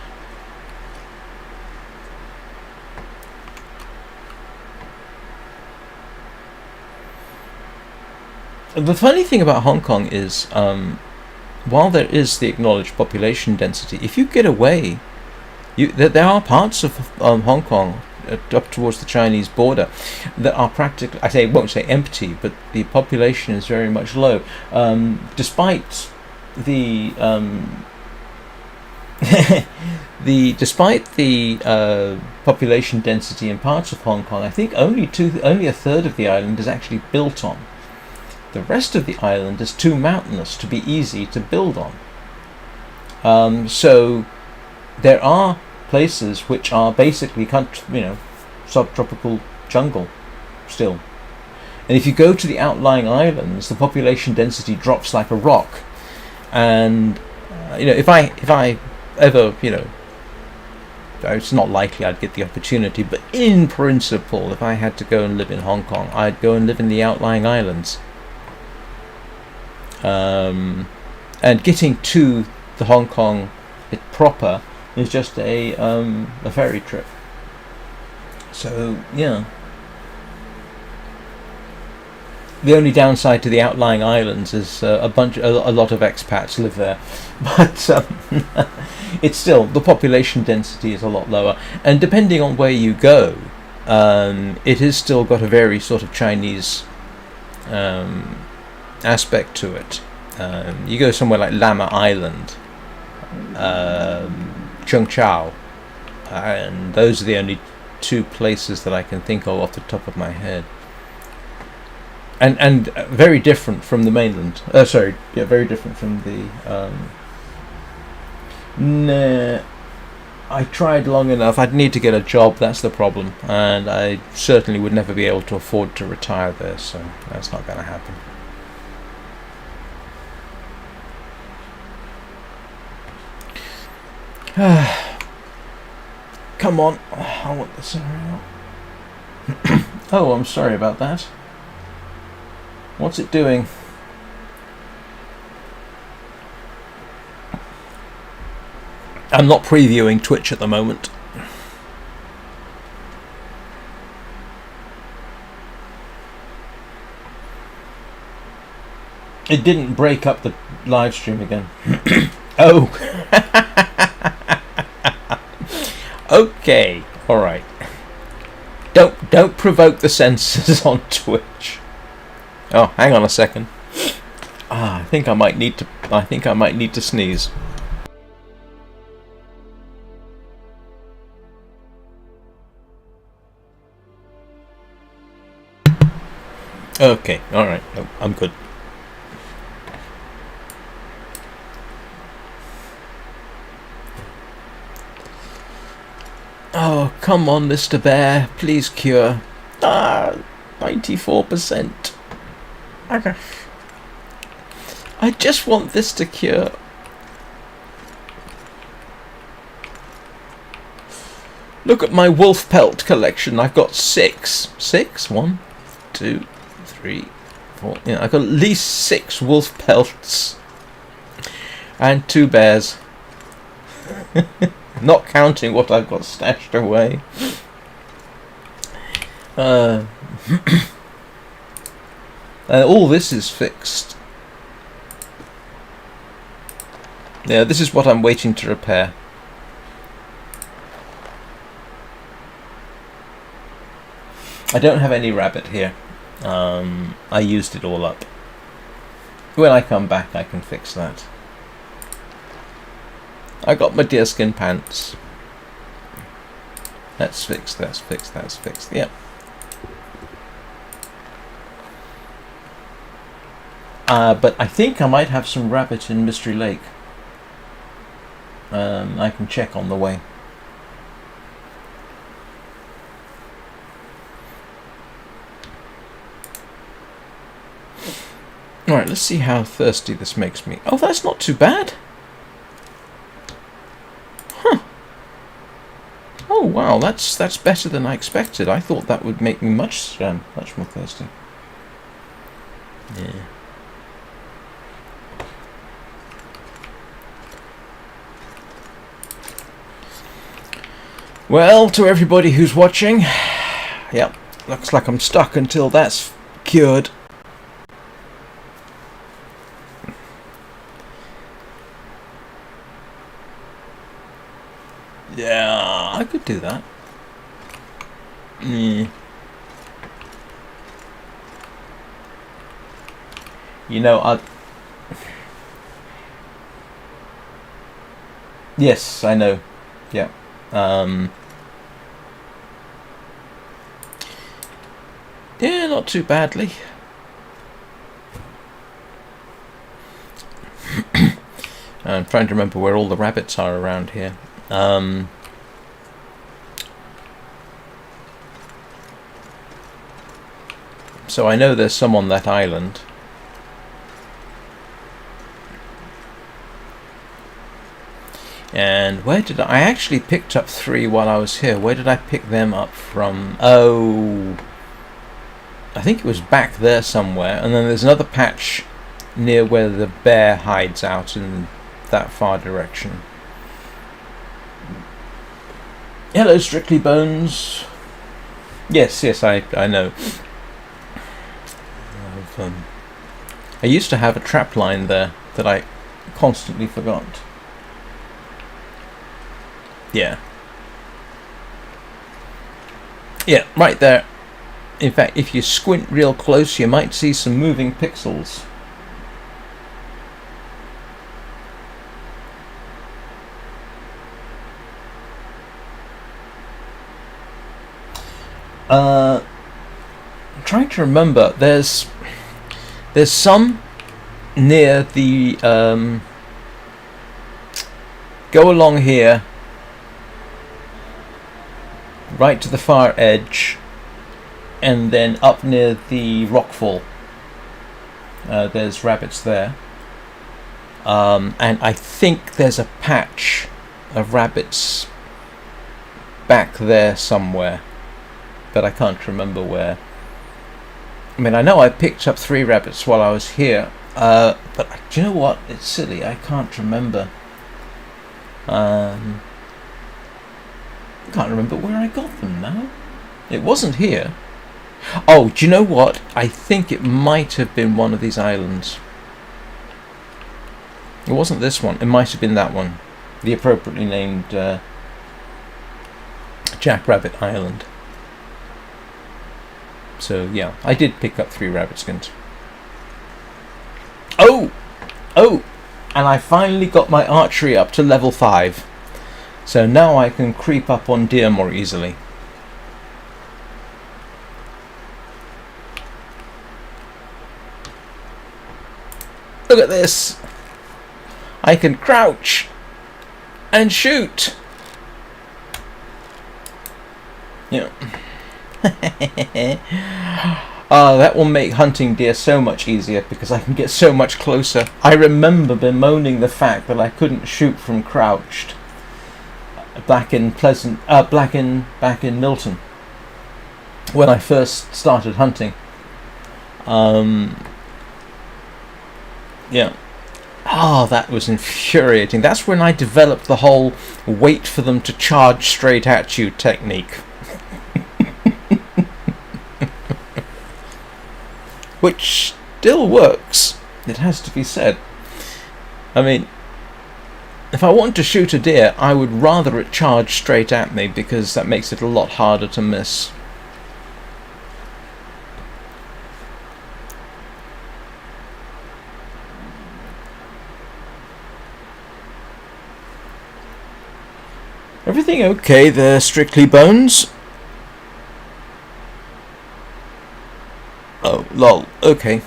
The funny thing about Hong Kong is while there is the acknowledged population density, if you get away, there are parts of Hong Kong up towards the Chinese border that are practically, won't say empty, but the population is very much low, despite the population density in parts of Hong Kong. I think only a third of the island is actually built on. The rest of the island is too mountainous to be easy to build on. So there are places which are basically subtropical jungle still. And if you go to the outlying islands, the population density drops like a rock. And if I ever, it's not likely I'd get the opportunity, but in principle, if I had to go and live in Hong Kong, I'd go and live in the outlying islands. And getting to the Hong Kong proper is just a ferry trip. So yeah. The only downside to the outlying islands is a lot of expats live there, but it's still, the population density is a lot lower, and depending on where you go, it has still got a very sort of Chinese aspect to it. You go somewhere like Lama Island, Chung Chau, and those are the only two places that I can think of off the top of my head. And very different from the mainland. Very different from the. I tried long enough. I'd need to get a job. That's the problem, and I certainly would never be able to afford to retire there. So that's not going to happen. Come on, I want this area out. Oh, I'm sorry about that. What's it doing? I'm not previewing Twitch at the moment. It didn't break up the live stream again. Oh. Okay, all right. Don't provoke the censors on Twitch. Oh, hang on a second. I think I might need to sneeze. Okay, all right. No, I'm good. Oh, come on, Mr. Bear. Please cure. 94%. I just want this to cure. Look at my wolf pelt collection. I've got 6. 6? 1, 2, 3, 4. Yeah, I've got at least 6 wolf pelts. And 2 bears. Not counting what I've got stashed away. All this is fixed. Yeah, this is what I'm waiting to repair. I don't have any rabbit here. I used it all up. When I come back, I can fix that. I got my deerskin pants. That's fixed, that's fixed, that's fixed. Yep. But I think I might have some rabbit in Mystery Lake. I can check on the way. Alright, let's see how thirsty this makes me. Oh, that's not too bad. Huh. Oh, wow, that's better than I expected. I thought that would make me much more thirsty. Yeah. Well, to everybody who's watching, yep, looks like I'm stuck until that's cured. Yeah, I could do that. Mm. You know, yes, I know. Yeah. Yeah, not too badly. I'm trying to remember where all the rabbits are around here. So I know there's some on that island. And where did I actually picked up 3 while I was here. Where did I pick them up from? Oh, I think it was back there somewhere. And then there's another patch near where the bear hides out in that far direction. Hello, Strictly Bones. Yes, I know. I used to have a trap line there that I constantly forgot. Yeah. Yeah, right there. In fact, if you squint real close, you might see some moving pixels. I'm trying to remember. There's some near the go along here, right to the far edge, and then up near the rockfall. There's rabbits there, and I think there's a patch of rabbits back there somewhere, but I can't remember where. I mean, I know I picked up 3 rabbits while I was here, but do you know what? It's silly. I can't remember. Can't remember where I got them now. It wasn't here. Oh, do you know what? I think it might have been one of these islands. It wasn't this one. It might have been that one. The appropriately named Jackrabbit Island. So yeah, I did pick up 3 rabbit skins. Oh! And I finally got my archery up to level 5. So now I can creep up on deer more easily. Look at this! I can crouch and shoot! Yeah. That will make hunting deer so much easier because I can get so much closer. I remember bemoaning the fact that I couldn't shoot from crouched back in Milton when I first started hunting. Yeah. That was infuriating. That's when I developed the whole wait for them to charge straight at you technique. Which still works, it has to be said. I mean, if I want to shoot a deer, I would rather it charge straight at me because that makes it a lot harder to miss. Everything okay there, Strictly Bones? Oh, lol, okay.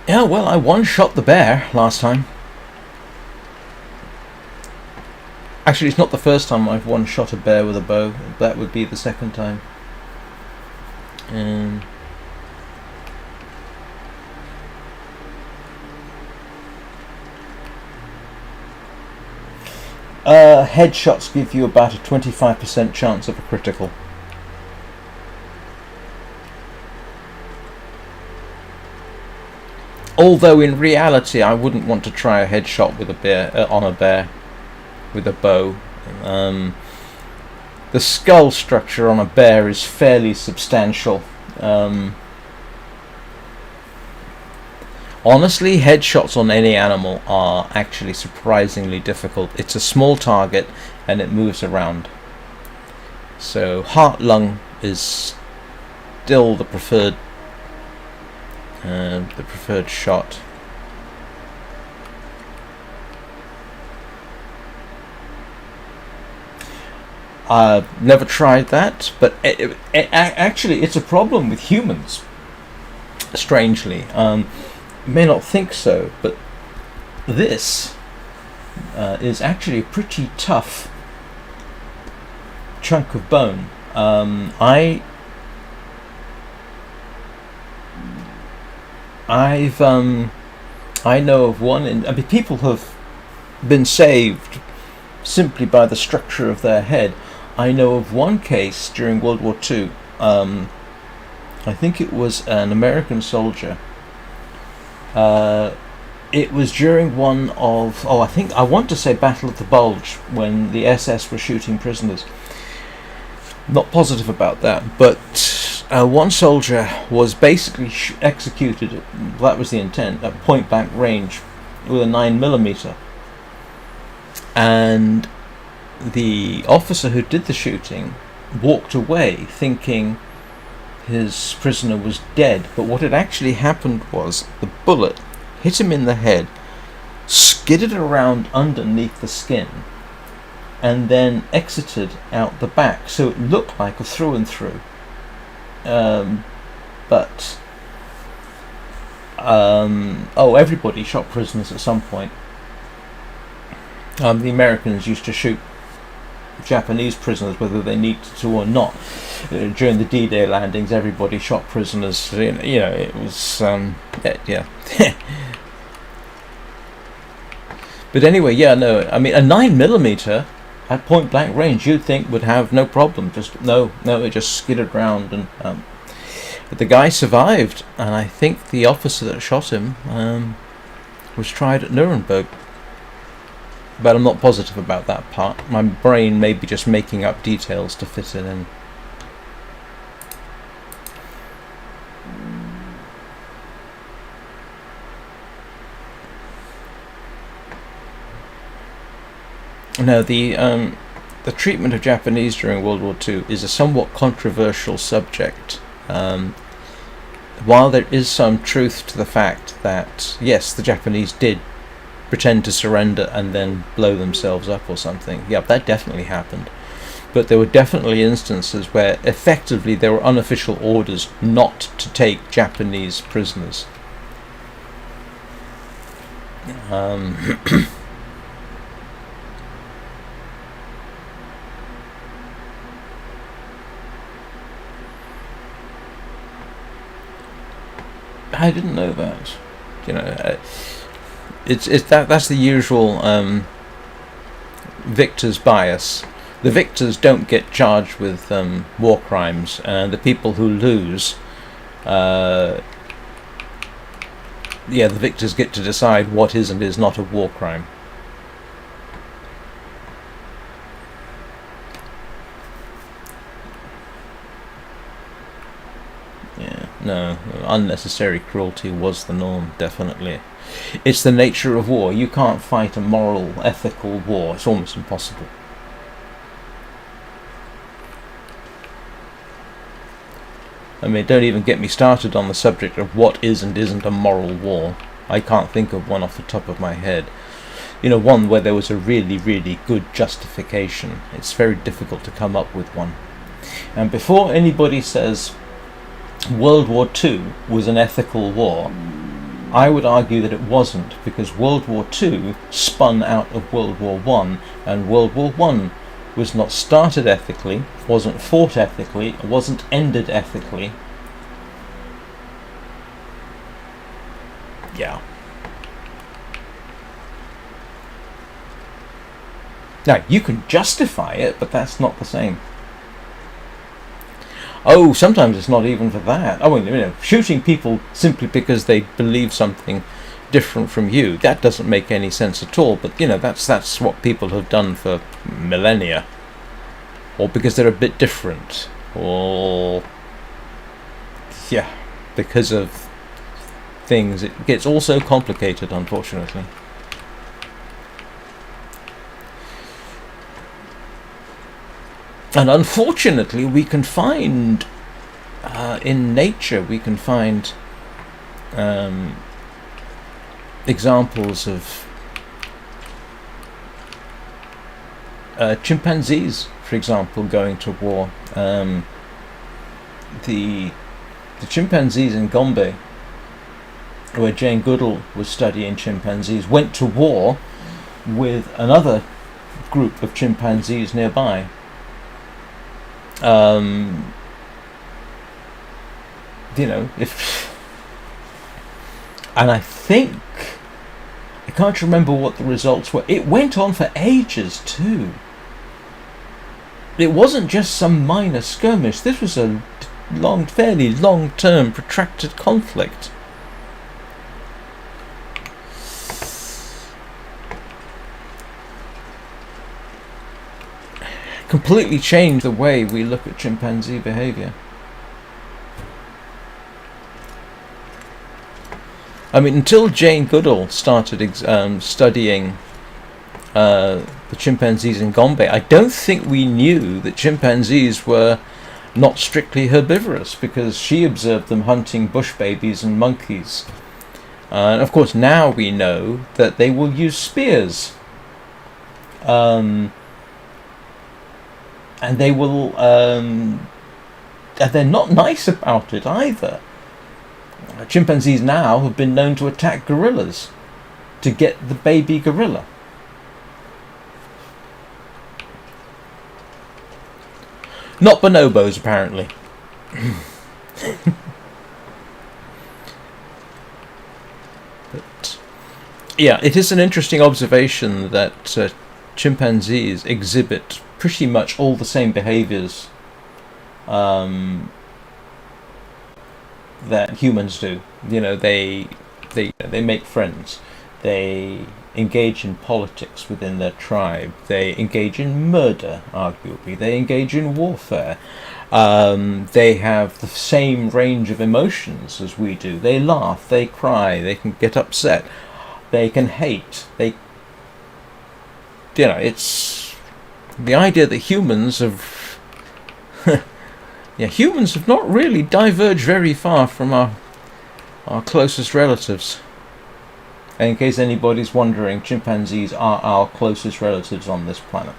Yeah, well, I one-shot the bear last time. Actually, it's not the first time I've one-shot a bear with a bow. That would be the second time. Headshots give you about a 25% chance of a critical. Although in reality, I wouldn't want to try a headshot with a bear on a bear with a bow. The skull structure on a bear is fairly substantial. Honestly, headshots on any animal are actually surprisingly difficult. It's a small target and it moves around. So heart lung is still the preferred shot. I've never tried that, but actually it's a problem with humans. Strangely, you may not think so, but this is actually a pretty tough chunk of bone. I know of one. I mean, people have been saved simply by the structure of their head. I know of one case during World War II. I think it was an American soldier. It was during one of, I want to say Battle of the Bulge, when the SS were shooting prisoners. Not positive about that, but one soldier was basically executed, that was the intent, at point blank range with a 9mm. And the officer who did the shooting walked away thinking his prisoner was dead, but what had actually happened was the bullet hit him in the head, skidded around underneath the skin, and then exited out the back, so it looked like a through and through. Everybody shot prisoners at some point. The Americans used to shoot Japanese prisoners whether they needed to or not. During the D-Day landings, everybody shot prisoners. It was yeah. But anyway, I mean, a 9mm at point blank range, you'd think would have no problem. It just skidded around, and but the guy survived, and I think the officer that shot him was tried at Nuremberg. But I'm not positive about that part. My brain may be just making up details to fit it in. Now, the treatment of Japanese during World War II is a somewhat controversial subject. While there is some truth to the fact that, yes, the Japanese did pretend to surrender and then blow themselves up or something. Yeah, that definitely happened. But there were definitely instances where effectively there were unofficial orders not to take Japanese prisoners. I didn't know that. That's the usual victor's bias. The victors don't get charged with war crimes, and the people who lose, the victors get to decide what is and is not a war crime. No, unnecessary cruelty was the norm, definitely. It's the nature of war. You can't fight a moral, ethical war. It's almost impossible. I mean, don't even get me started on the subject of what is and isn't a moral war. I can't think of one off the top of my head. One where there was a really, really good justification. It's very difficult to come up with one. And before anybody says World War II was an ethical war, I would argue that it wasn't, because World War II spun out of World War I, and World War I was not started ethically, wasn't fought ethically, wasn't ended ethically. Yeah. Now, you can justify it, but that's not the same. Oh, sometimes it's not even for that. Shooting people simply because they believe something different from you, that doesn't make any sense at all. But that's what people have done for millennia, or because they're a bit different, or because of things. It gets all so complicated, unfortunately. And unfortunately, we can find in nature, we can find examples of chimpanzees, for example, going to war. The chimpanzees in Gombe, where Jane Goodall was studying chimpanzees, went to war with another group of chimpanzees nearby. And I think, I can't remember what the results were. It went on for ages too. It wasn't just some minor skirmish. This was a fairly long-term, protracted conflict. Completely changed the way we look at chimpanzee behavior. I mean, until Jane Goodall started studying the chimpanzees in Gombe, I don't think we knew that chimpanzees were not strictly herbivorous, because she observed them hunting bush babies and monkeys. And of course now we know that they will use spears. And they will, and they're not nice about it either. Chimpanzees now have been known to attack gorillas to get the baby gorilla. Not bonobos, apparently. But yeah, it is an interesting observation that chimpanzees exhibit pretty much all the same behaviors that humans do. They make friends. They engage in politics within their tribe. They engage in murder, arguably. They engage in warfare. They have the same range of emotions as we do. They laugh. They cry. They can get upset. They can hate. It's the idea that humans have humans have not really diverged very far from our closest relatives. And in case anybody's wondering, chimpanzees are our closest relatives on this planet.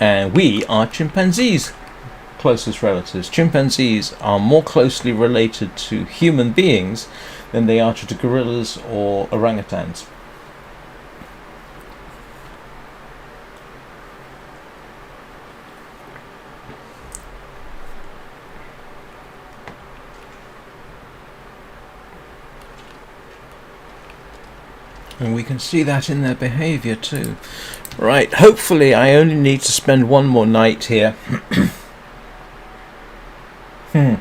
And we are chimpanzees' closest relatives. Chimpanzees are more closely related to human beings than they are to gorillas or orangutans. And we can see that in their behavior too. Right, hopefully I only need to spend one more night here. In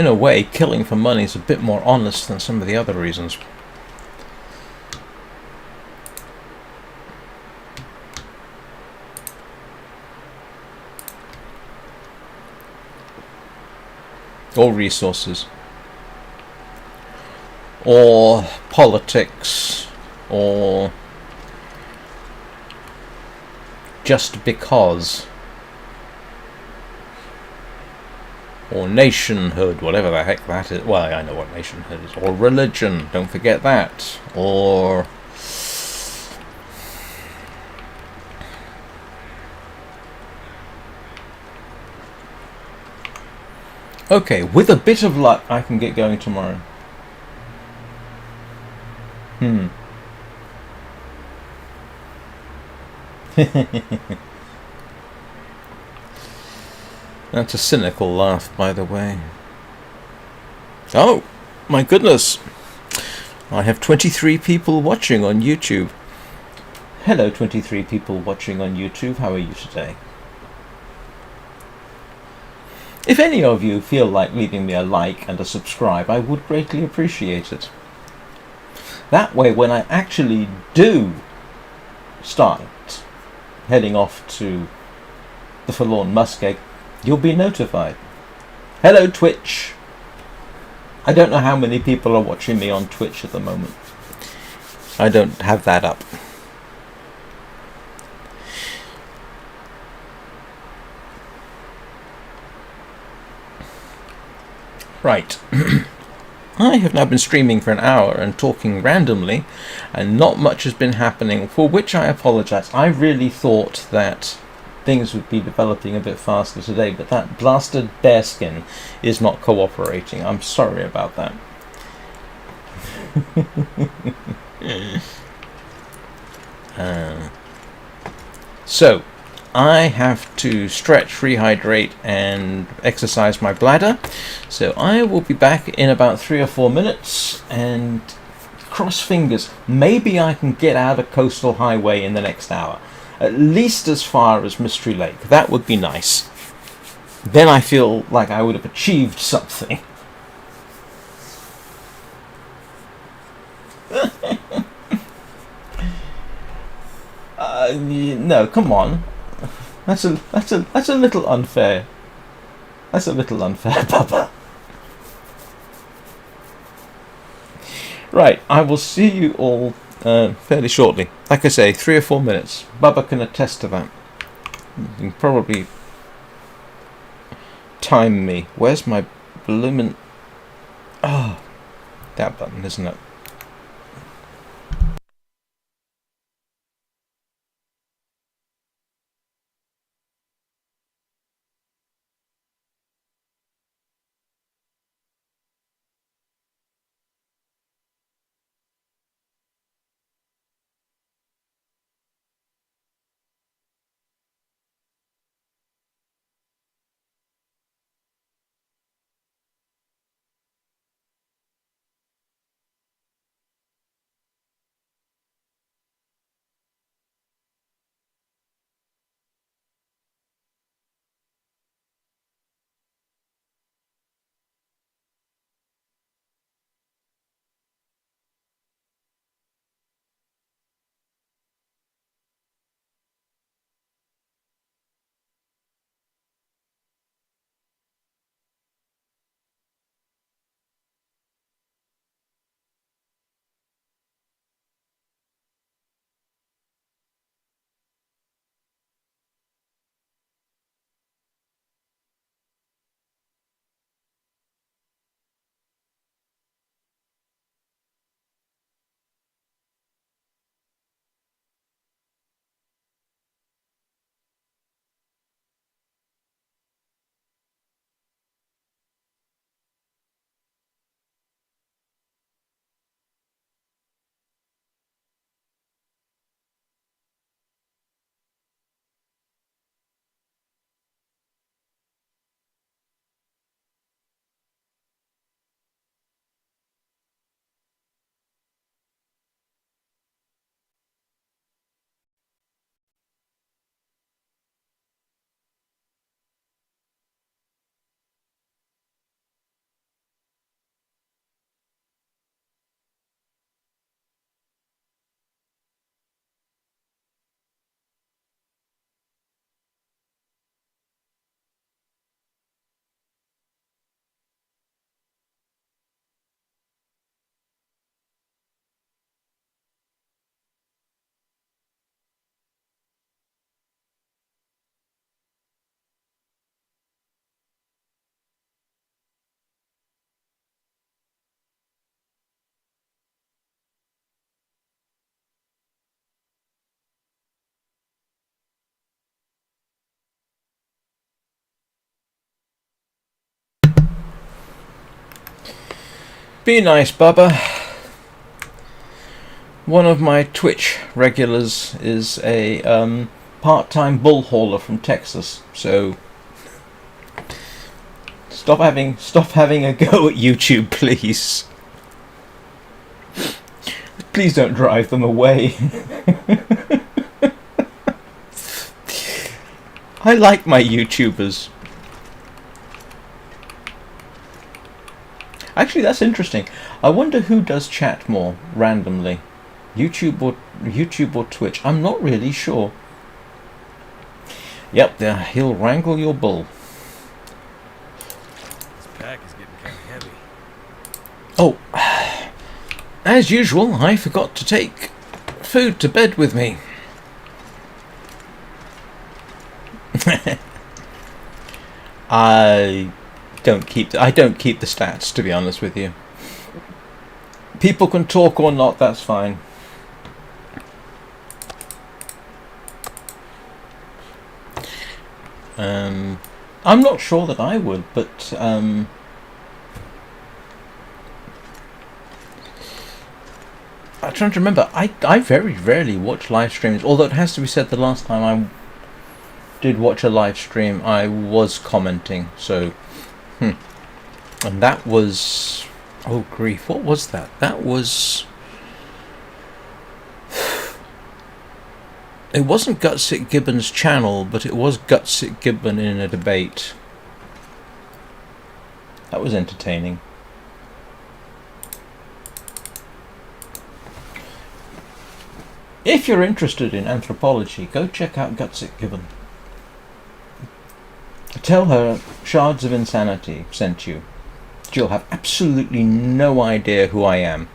a way, killing for money is a bit more honest than some of the other reasons. Or resources. Or politics, or just because, or nationhood, whatever the heck that is. Well, I know what nationhood is. Or religion, don't forget that. Or okay, with a bit of luck I can get going tomorrow. That's a cynical laugh, by the way. Oh, my goodness. I have 23 people watching on YouTube. Hello, 23 people watching on YouTube. How are you today? If any of you feel like leaving me a like and a subscribe, I would greatly appreciate it. That way, when I actually do start heading off to the Forlorn Muskeg, you'll be notified. Hello, Twitch. I don't know how many people are watching me on Twitch at the moment. I don't have that up. Right. I have now been streaming for an hour and talking randomly, and not much has been happening, for which I apologise. I really thought that things would be developing a bit faster today, but that blasted bearskin is not cooperating. I'm sorry about that. So, I have to stretch, rehydrate, and exercise my bladder. So I will be back in about 3 or 4 minutes, and cross fingers, maybe I can get out of Coastal Highway in the next hour. At least as far as Mystery Lake. That would be nice. Then I feel like I would have achieved something. No, come on. That's a little unfair. That's a little unfair, Bubba. Right, I will see you all fairly shortly. Like I say, 3 or 4 minutes. Bubba can attest to that. You can probably time me. Where's my bloomin'... Oh, that button, isn't it? Be nice, Bubba. One of my Twitch regulars is a part-time bull hauler from Texas, so stop having a go at YouTube, please. Please don't drive them away. I like my YouTubers. Actually, that's interesting. I wonder who does chat more randomly, YouTube or Twitch. I'm not really sure. Yep, he'll wrangle your bull. This pack is getting kind of heavy. as usual, I forgot to take food to bed with me. I don't keep the stats, to be honest with you. People can talk or not, that's fine. I'm not sure that I would, but I'm trying to remember. I very rarely watch live streams, although it has to be said the last time I did watch a live stream I was commenting, so and that was, oh grief, what was that? That was, it wasn't Gutsick Gibbon's channel, but it was Gutsick Gibbon in a debate. That was entertaining. If you're interested in anthropology, go check out Gutsick Gibbon. Tell her Shards of Insanity sent you. She'll have absolutely no idea who I am.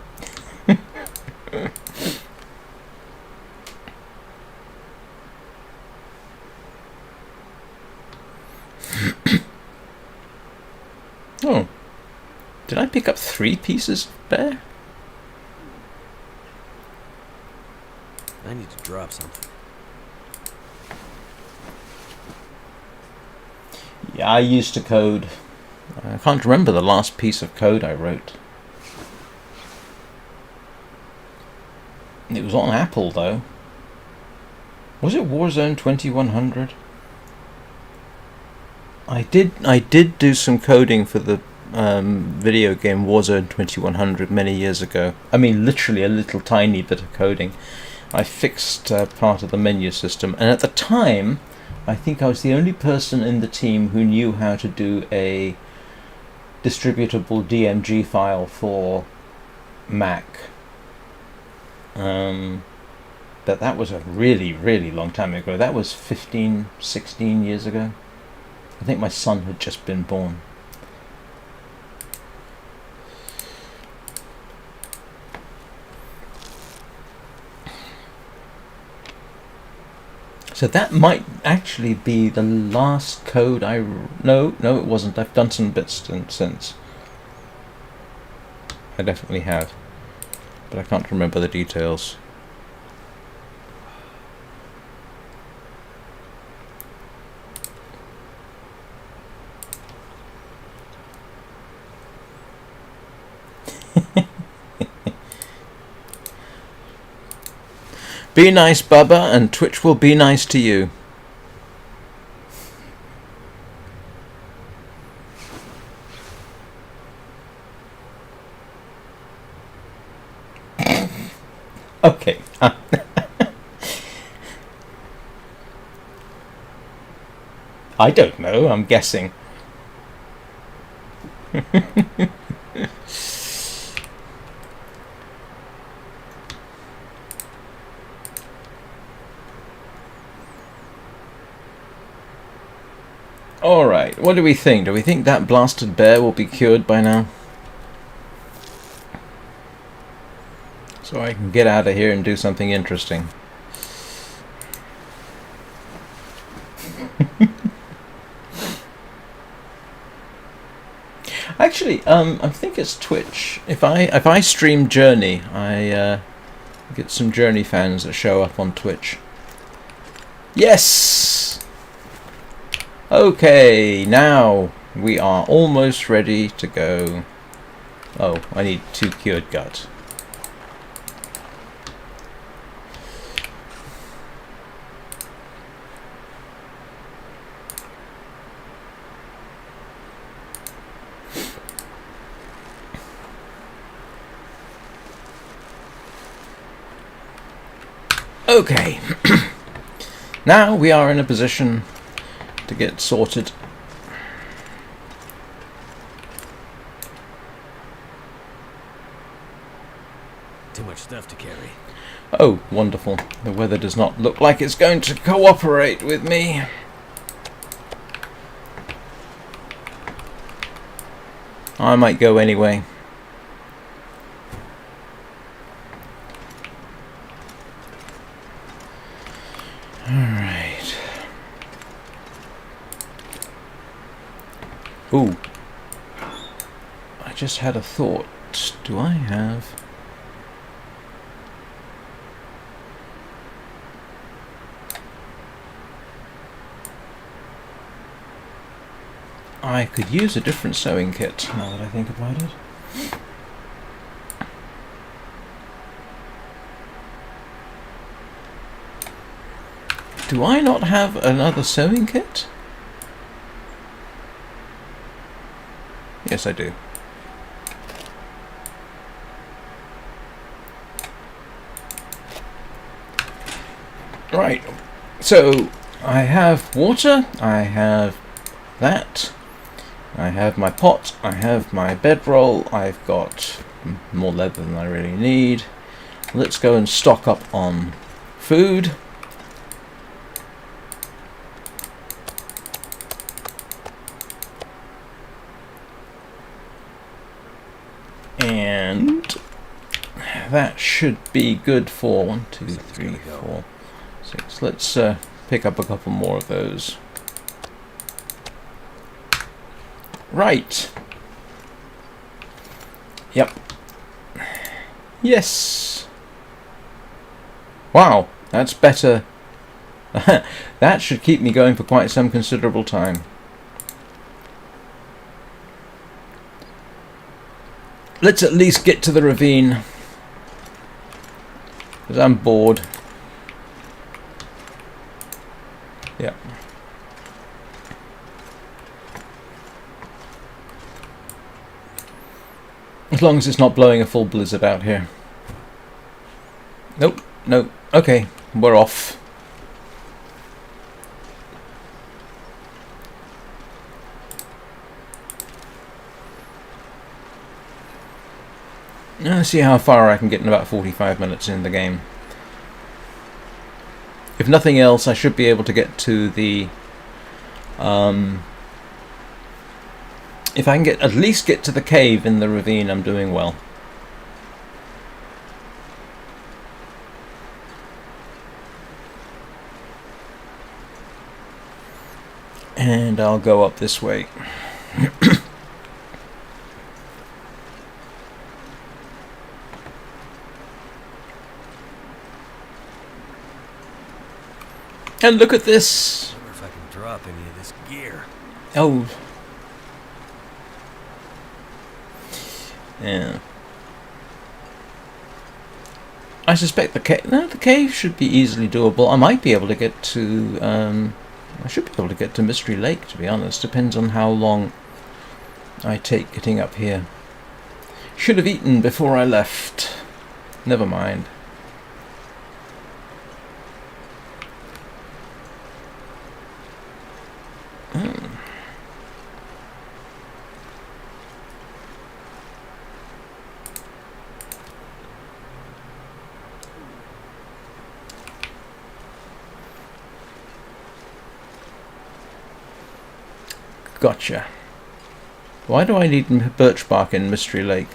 Oh, did I pick up 3 pieces of bear? I need to drop something. Yeah, I used to code. I can't remember the last piece of code I wrote. It was on Apple, though. Was it Warzone 2100? I did do some coding for the video game Warzone 2100 many years ago. I mean, literally a little tiny bit of coding. I fixed part of the menu system, and at the time, I think I was the only person in the team who knew how to do a distributable DMG file for Mac. But that was a really, really long time ago. That was 15, 16 years ago. I think my son had just been born. So that might actually be the last code I... No, it wasn't. I've done some bits since. I definitely have. But I can't remember the details. Be nice, Bubba, and Twitch will be nice to you. Okay. I don't know, I'm guessing. Alright, what do we think? Do we think that blasted bear will be cured by now? So I can get out of here and do something interesting. Actually, I think it's Twitch. If I stream Journey, I get some Journey fans that show up on Twitch. Yes! Okay, now we are almost ready to go. Oh, I need 2 cured guts. Okay, now we are in a position to get sorted. Too much stuff to carry. Oh, wonderful. The weather does not look like it's going to cooperate with me. I might go anyway. Ooh. I just had a thought. Do I have... I could use a different sewing kit, now that I think about it. Do I not have another sewing kit? Yes, I do. Right, so I have water, I have that, I have my pot, I have my bedroll, I've got more leather than I really need. Let's go and stock up on food. And that should be good for 1, 2, 3, 4, 6. Let's pick up a couple more of those. Right. Yep. Yes. Wow, that's better. That should keep me going for quite some considerable time. Let's at least get to the ravine, because I'm bored. Yeah. As long as it's not blowing a full blizzard out here. Nope, nope. Okay, we're off. Let's see how far I can get in about 45 minutes in the game. If nothing else, I should be able to get to the... if I can at least get to the cave in the ravine, I'm doing well. And I'll go up this way. And look at this! I wonder if I can drop any of this gear. Oh. Yeah. I suspect the cave... No, the cave should be easily doable. I might be able to get to... I should be able to get to Mystery Lake, to be honest. Depends on how long I take getting up here. Should have eaten before I left. Never mind. Gotcha. Why do I need birch bark in Mystery Lake?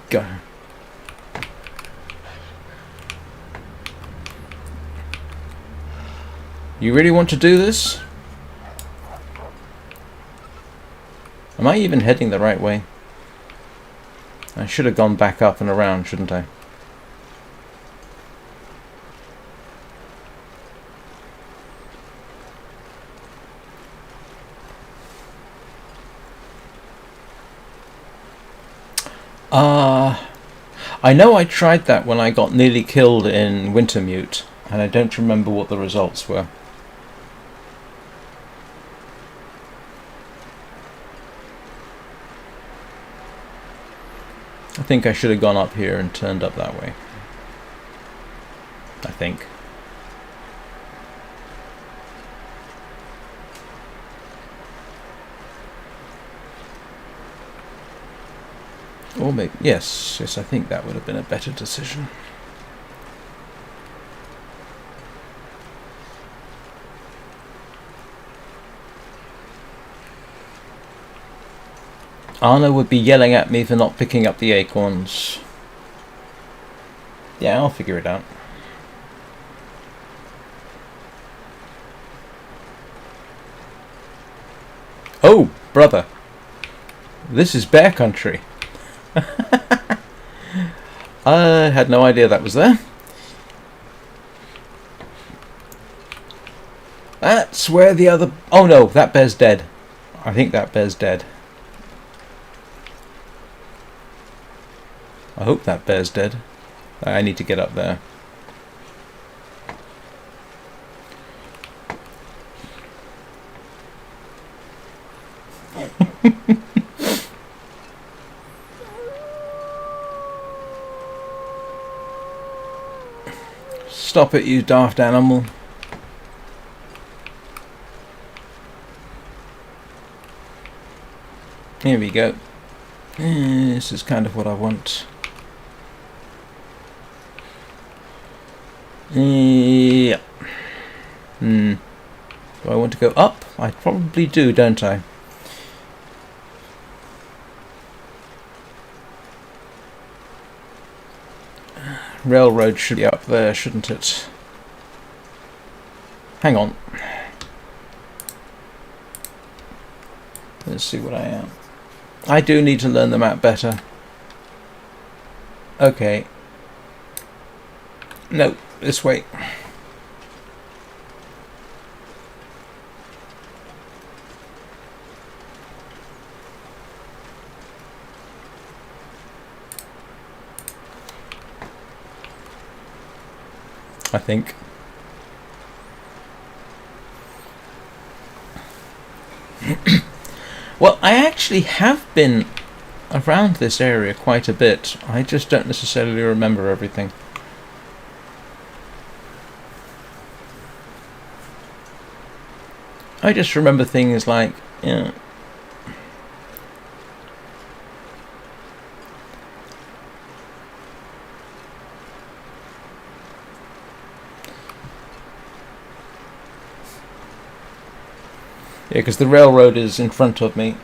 Go. You really want to do this? Am I even heading the right way? I should have gone back up and around, shouldn't I? I know I tried that when I got nearly killed in Wintermute, and I don't remember what the results were. I think I should have gone up here and turned up that way. I think. Or maybe, yes, I think that would have been a better decision. Anna would be yelling at me for not picking up the acorns. Yeah, I'll figure it out. Brother, this is bear country. I had no idea that was there. That's where the other... Oh no, that bear's dead. I think that bear's dead. I hope that bear's dead. I need to get up there. Stop it, you daft animal. Here we go. This is kind of what I want. Yeah. Do I want to go up? I probably do, don't I? Railroad should be up there, shouldn't it? Hang on. Let's see what I am. I do need to learn the map better. Okay. No, this way. I think. Well, I actually have been around this area quite a bit. I just don't necessarily remember everything. I just remember things like, yeah. Yeah, because the railroad is in front of me.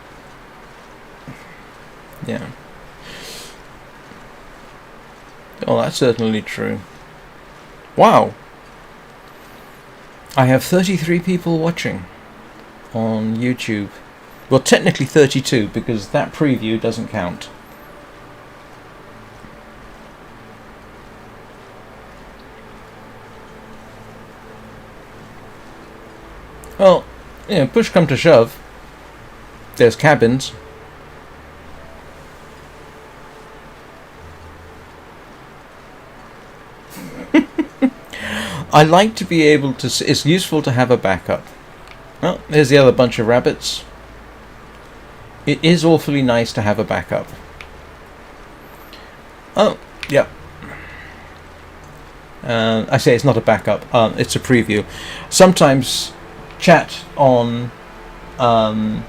Yeah. Oh, that's certainly true. Wow! I have 33 people watching on YouTube. Well, technically 32, because that preview doesn't count. Well, you know, push come to shove, there's cabins. I like to be able to... It's useful to have a backup. Well, there's the other bunch of rabbits. It is awfully nice to have a backup. Oh, yeah. I say it's not a backup, it's a preview. Sometimes chat on the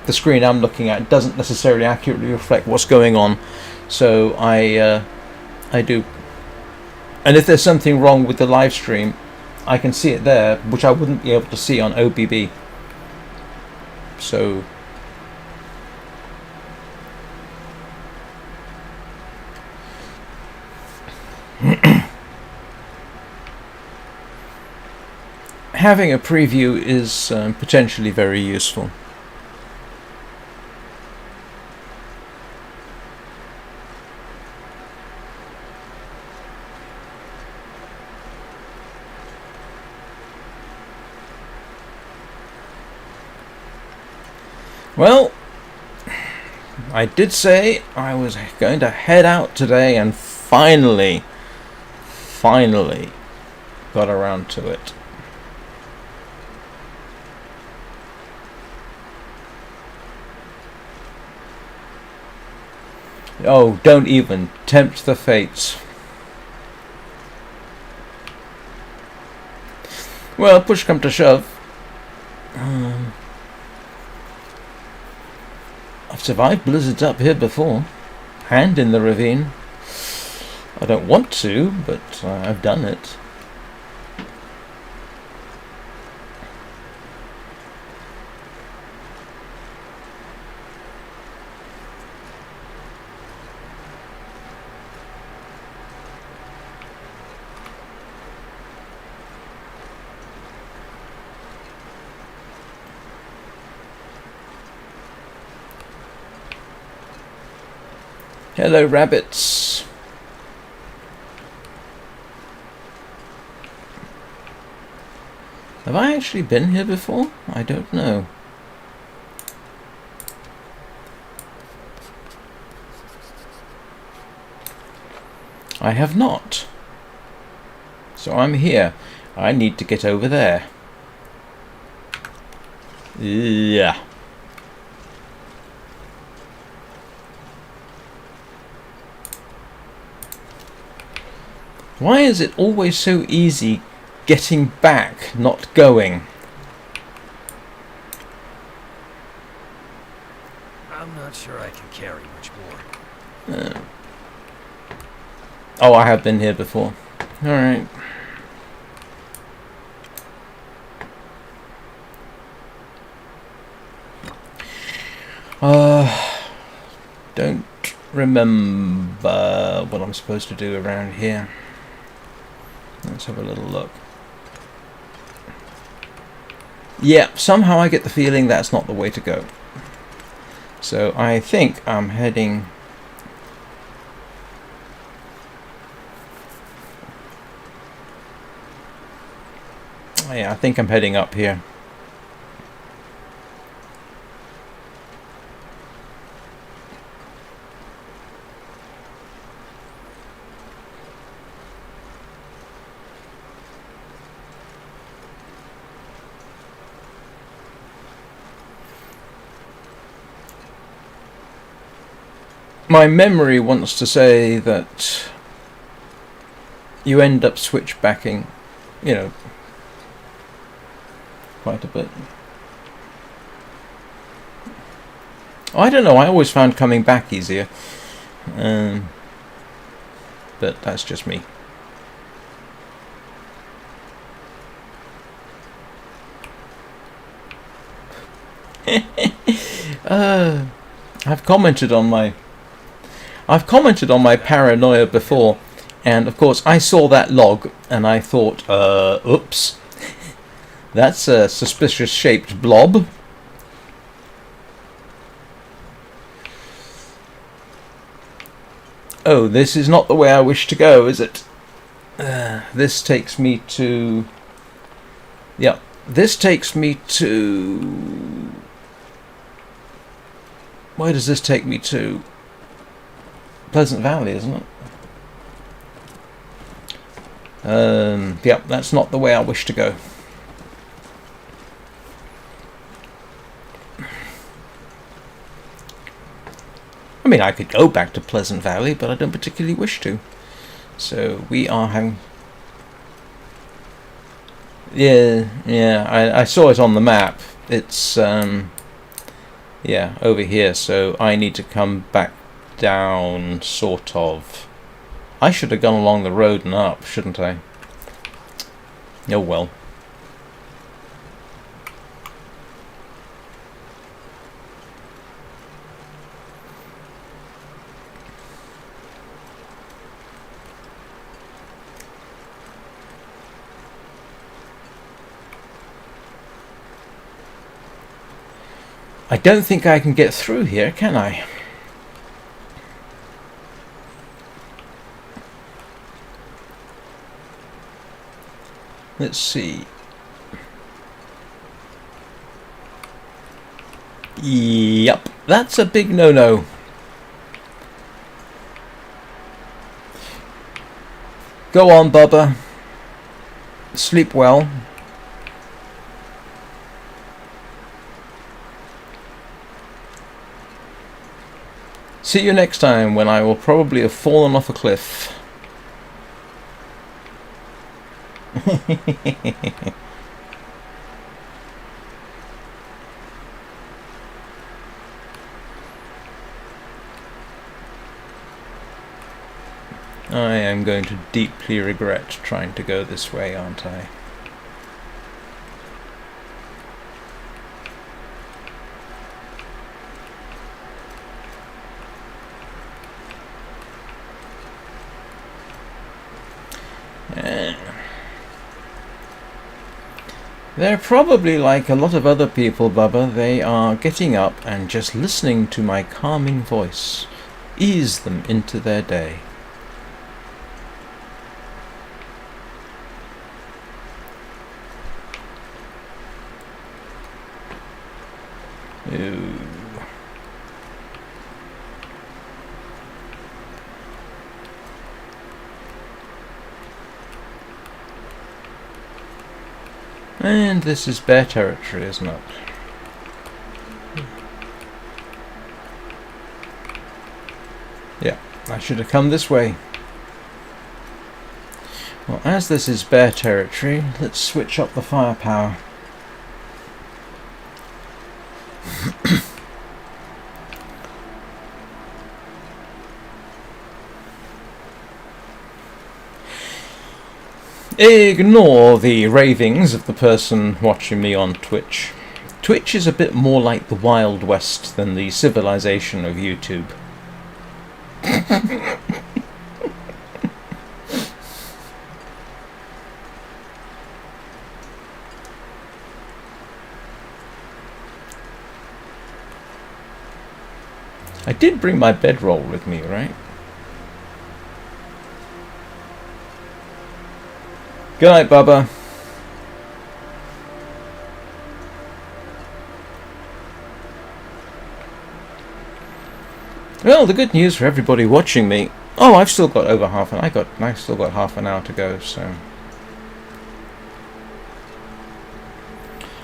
screen I'm looking at doesn't necessarily accurately reflect what's going on, so I do. And if there's something wrong with the live stream, I can see it there, which I wouldn't be able to see on OBB. So having a preview is potentially very useful. Well, I did say I was going to head out today, and finally got around to it. Oh, don't even tempt the fates. Well, push come to shove. I've survived blizzards up here before, and in the ravine. I don't want to, but I've done it. Hello, rabbits. Have I actually been here before? I don't know. I have not. So I'm here. I need to get over there. Yeah. Why is it always so easy getting back, not going? I'm not sure I can carry much more. Oh, I have been here before. Alright. Don't remember what I'm supposed to do around here. Let's have a little look. Yeah, somehow I get the feeling that's not the way to go. So I think I'm heading... Yeah, I think I'm heading up here. My memory wants to say that you end up switchbacking, you know, quite a bit. I don't know, I always found coming back easier. But that's just me. I've commented on my paranoia before, and of course I saw that log and I thought, oops, that's a suspicious shaped blob. Oh, this is not the way I wish to go, is it? This takes me to... Yep, this takes me to... Where does this take me to? Pleasant Valley, isn't it? Yep, that's not the way I wish to go. I mean, I could go back to Pleasant Valley, but I don't particularly wish to. So we are having... Yeah, I saw it on the map. It's, yeah, over here, so I need to come back down, sort of. I should have gone along the road and up, shouldn't I? Oh well. I don't think I can get through here, can I? Let's see. Yep, that's a big no-no. Go on, Bubba. Sleep well. See you next time, when I will probably have fallen off a cliff. I am going to deeply regret trying to go this way, aren't I? They're probably like a lot of other people, Bubba. They are getting up and just listening to my calming voice, ease them into their day. Ooh. And this is bear territory, isn't it? Yeah, I should have come this way. Well, as this is bear territory, let's switch up the firepower. Ignore the ravings of the person watching me on Twitch. Twitch is a bit more like the Wild West than the civilization of YouTube. I did bring my bedroll with me, right? Good night, Bubba. Well, the good news for everybody watching me. Oh, I've still got over half an. I still got half an hour to go, so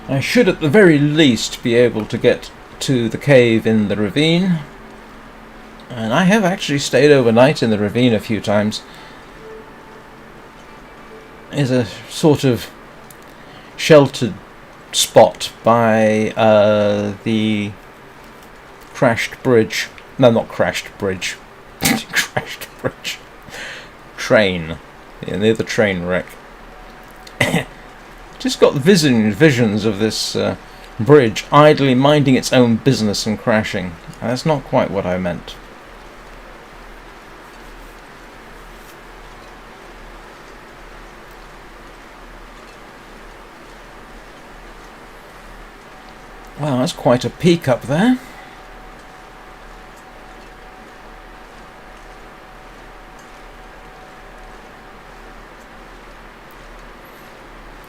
I should, at the very least, be able to get to the cave in the ravine. And I have actually stayed overnight in the ravine a few times. Is a sort of sheltered spot by the crashed bridge. No, not crashed bridge. Crashed bridge. Train. Yeah, near the train wreck. Just got visions of this bridge idly minding its own business and crashing. That's not quite what I meant. Wow, that's quite a peak up there.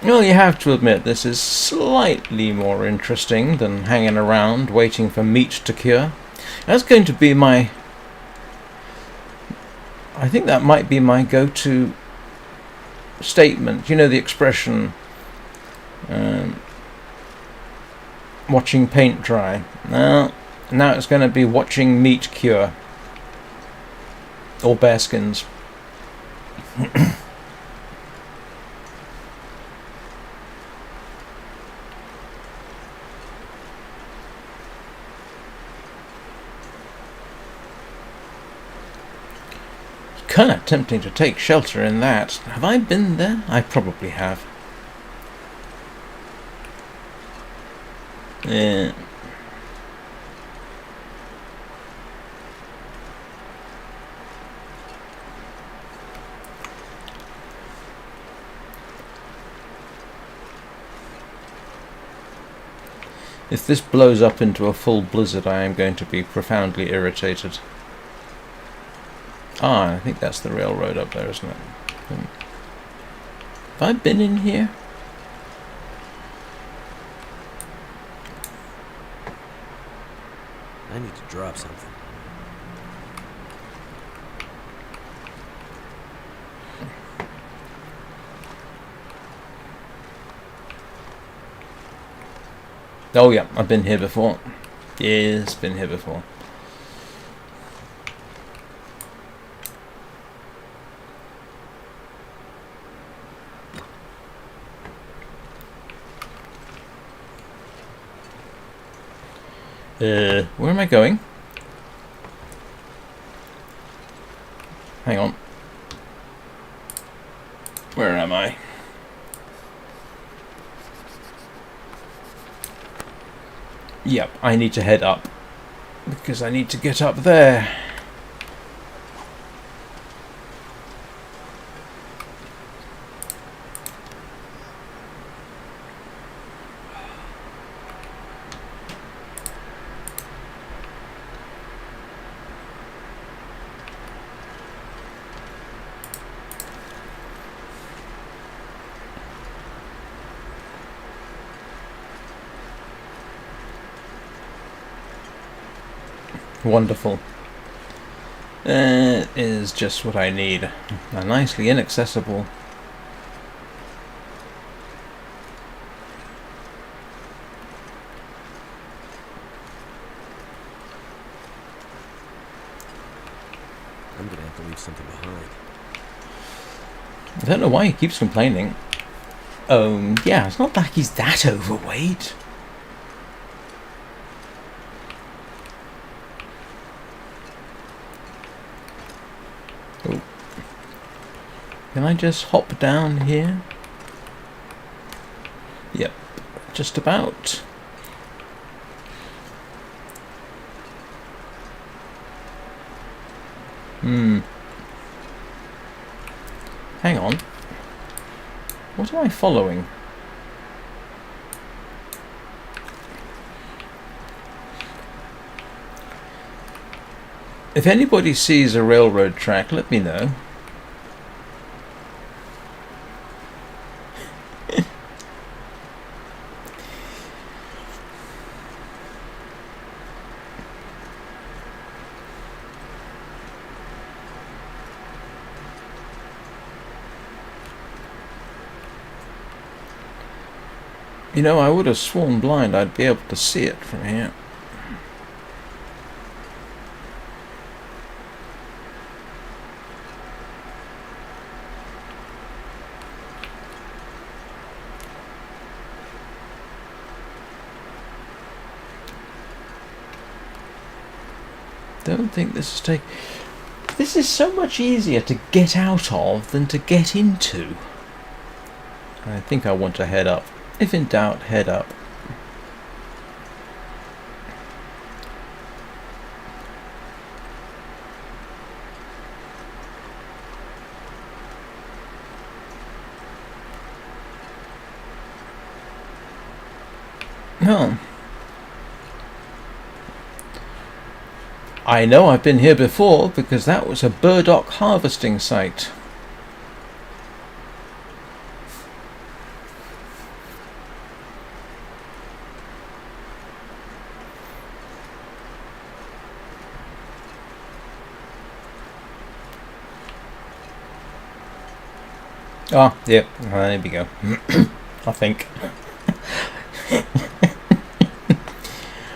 Well, you have to admit this is slightly more interesting than hanging around waiting for meat to cure. That's going to be my... I think that might be my go-to statement. You know the expression... watching paint dry. Now it's going to be watching meat cure. Or bearskins. Kind of tempting to take shelter in that. Have I been there? I probably have. Yeah. If this blows up into a full blizzard, I am going to be profoundly irritated. Ah, I think that's the railroad up there, isn't it? Have I been in here? I need to drop something. Oh yeah, I've been here before. Yes, been here before. Where am I going? Hang on. Where am I? Yep, I need to head up. Because I need to get up there. Wonderful. It is just what I need. A nicely inaccessible. I'm gonna have to leave something behind. I don't know why he keeps complaining. Yeah, it's not like he's that overweight. Oh. Can I just hop down here? Yep, just about. Hang on. What am I following? If anybody sees a railroad track, let me know. You know, I would have sworn blind I'd be able to see it from here. Don't think this is take. This is so much easier to get out of than to get into. I think I want to head up. If in doubt, head up. No. I know I've been here before because that was a burdock harvesting site. Ah, yeah, there we go. I think.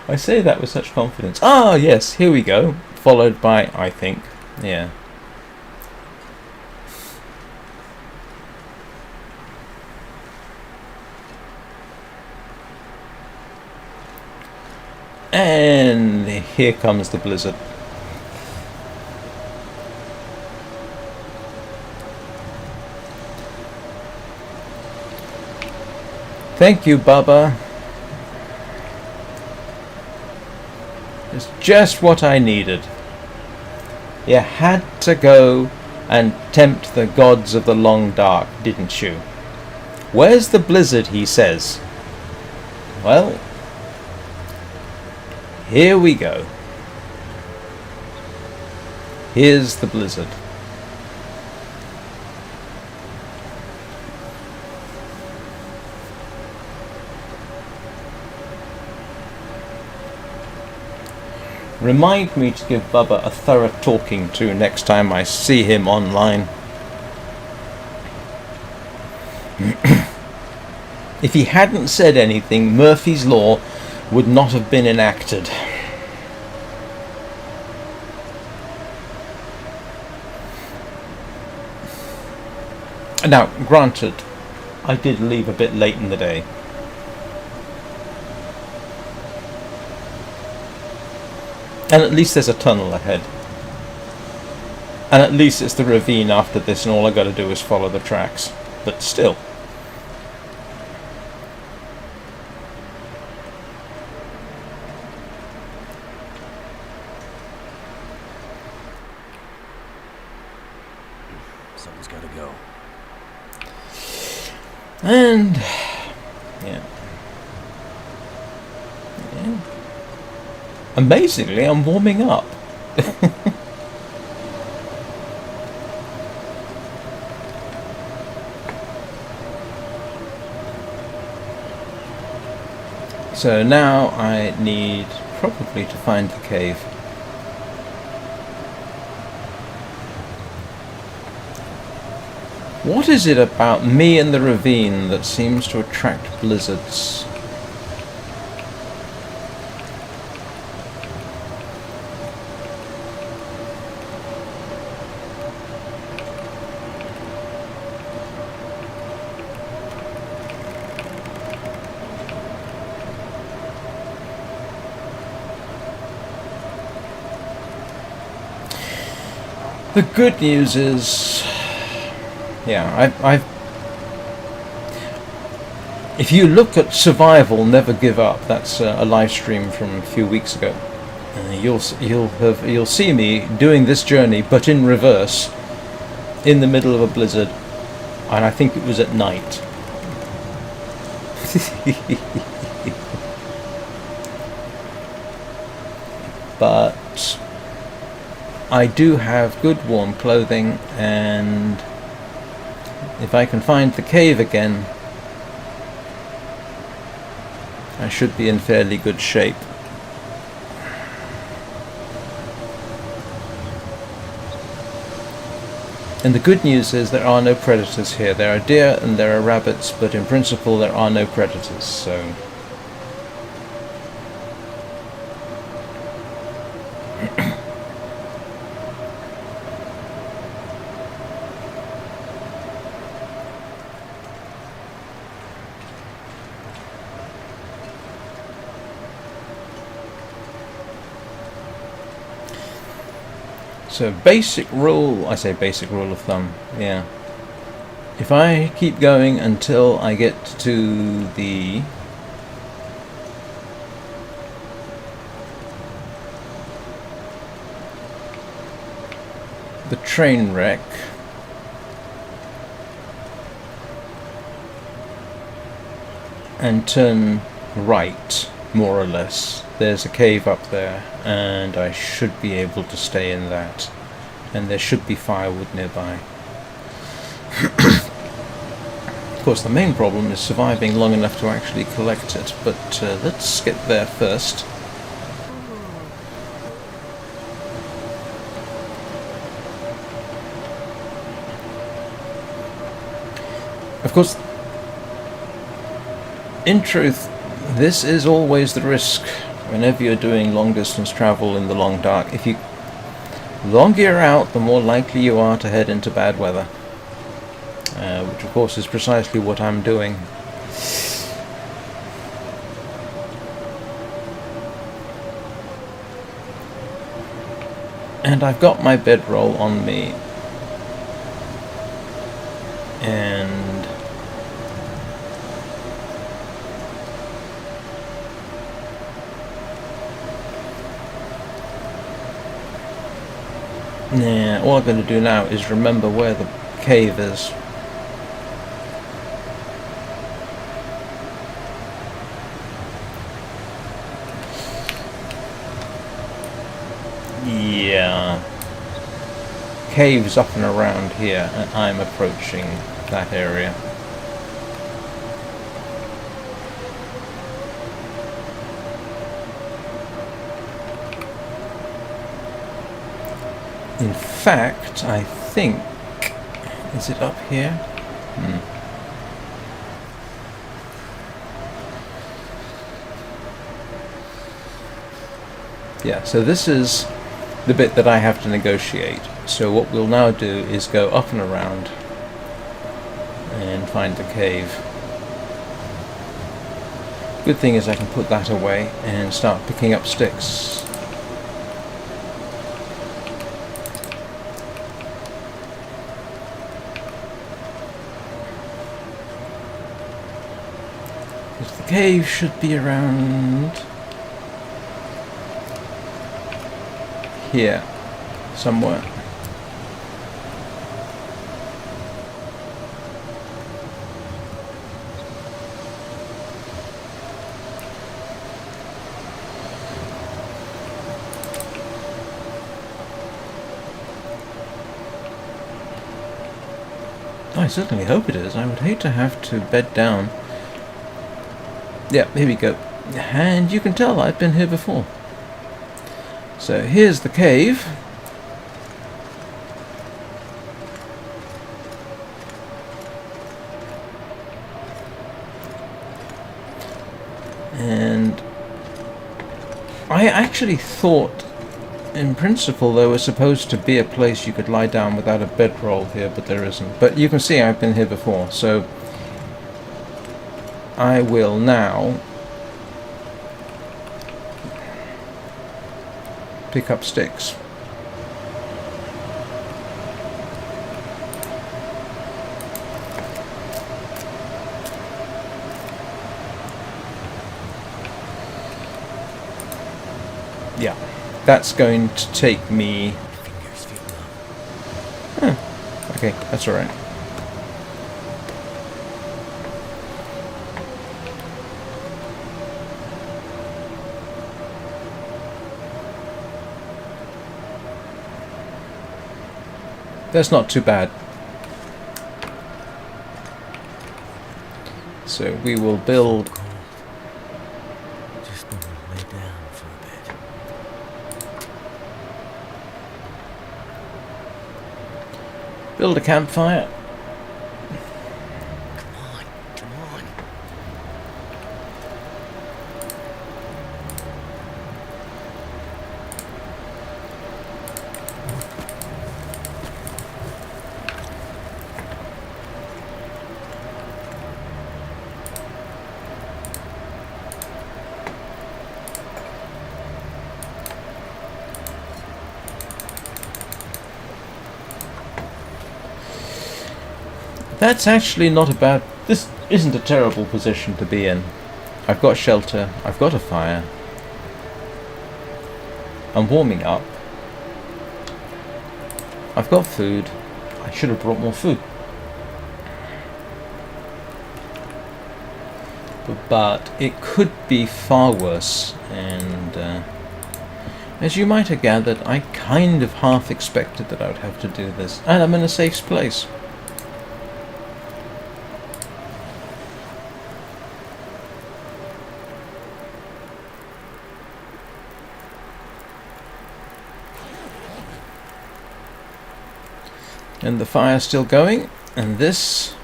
I say that with such confidence. Ah, yes, here we go. Followed by, I think. Yeah. And here comes the blizzard. Thank you, Bubba. It's just what I needed. You had to go and tempt the gods of the long dark, didn't you? Where's the blizzard, he says. Well, here we go. Here's the blizzard. Remind me to give Bubba a thorough talking to next time I see him online. If he hadn't said anything, Murphy's Law would not have been enacted. Now, granted, I did leave a bit late in the day. And at least there's a tunnel ahead. And at least it's the ravine after this and all I gotta do is follow the tracks. But still. Something's gotta go. And yeah. Amazingly, I'm warming up. So now I need probably to find the cave. What is it about me and the ravine that seems to attract blizzards? The good news is, yeah, I've if you look at survival, never give up. That's a live stream from a few weeks ago. You'll see me doing this journey, but in reverse, in the middle of a blizzard, and I think it was at night. But I do have good warm clothing, and if I can find the cave again, I should be in fairly good shape. And the good news is there are no predators here. There are deer and there are rabbits, but in principle there are no predators, so... So basic rule, I say basic rule of thumb, yeah. If I keep going until I get to the train wreck, and turn right, more or less, there's a cave up there, and I should be able to stay in that, and there should be firewood nearby. Of course, the main problem is surviving long enough to actually collect it, but let's get there first. Of course, in truth, this is always the risk whenever you're doing long distance travel in the long dark. If you longer you're out, the more likely you are to head into bad weather, which of course is precisely what I'm doing. And I've got my bedroll on me, and all I'm going to do now is remember where the cave is. Yeah. Caves up and around here, and I'm approaching that area. In fact, I think... is it up here? Yeah, so this is the bit that I have to negotiate. So what we'll now do is go up and around and find the cave. Good thing is I can put that away and start picking up sticks. The cave should be around here somewhere. I certainly hope it is. I would hate to have to bed down. Yeah, here we go. And you can tell I've been here before. So here's the cave. And I actually thought, in principle, there was supposed to be a place you could lie down without a bedroll here, but there isn't. But you can see I've been here before, so I will now pick up sticks. Yeah, that's going to take me... Fingers feel numb. Okay, that's alright. That's not too bad. So we will build... Just want to lay down for a bit. build a campfire. Come on, come on. That's actually not a bad... This isn't a terrible position to be in. I've got shelter, I've got a fire. I'm warming up. I've got food. I should have brought more food. But it could be far worse, and as you might have gathered, I kind of half expected that I would have to do this. And I'm in a safe place. And the fire's still going, and this...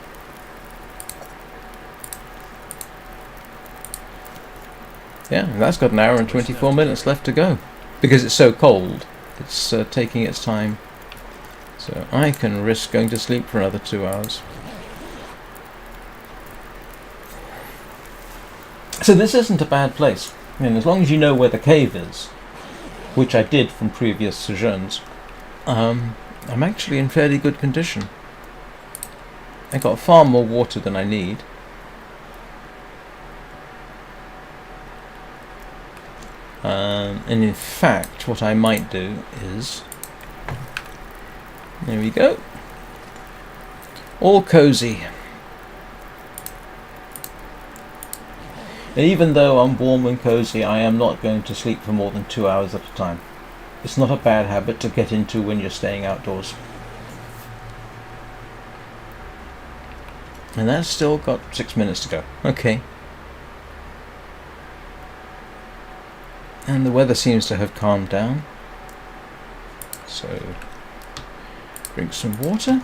Yeah, that's got an hour and 24 minutes left to go. Because it's so cold, it's taking its time. So I can risk going to sleep for another 2 hours. So this isn't a bad place. I mean, as long as you know where the cave is, which I did from previous sojourns, I'm actually in fairly good condition. I got far more water than I need. And in fact, what I might do is... There we go. All cozy. And even though I'm warm and cozy, I am not going to sleep for more than 2 hours at a time. It's not a bad habit to get into when you're staying outdoors. And that's still got 6 minutes to go. Okay. And the weather seems to have calmed down. So, drink some water.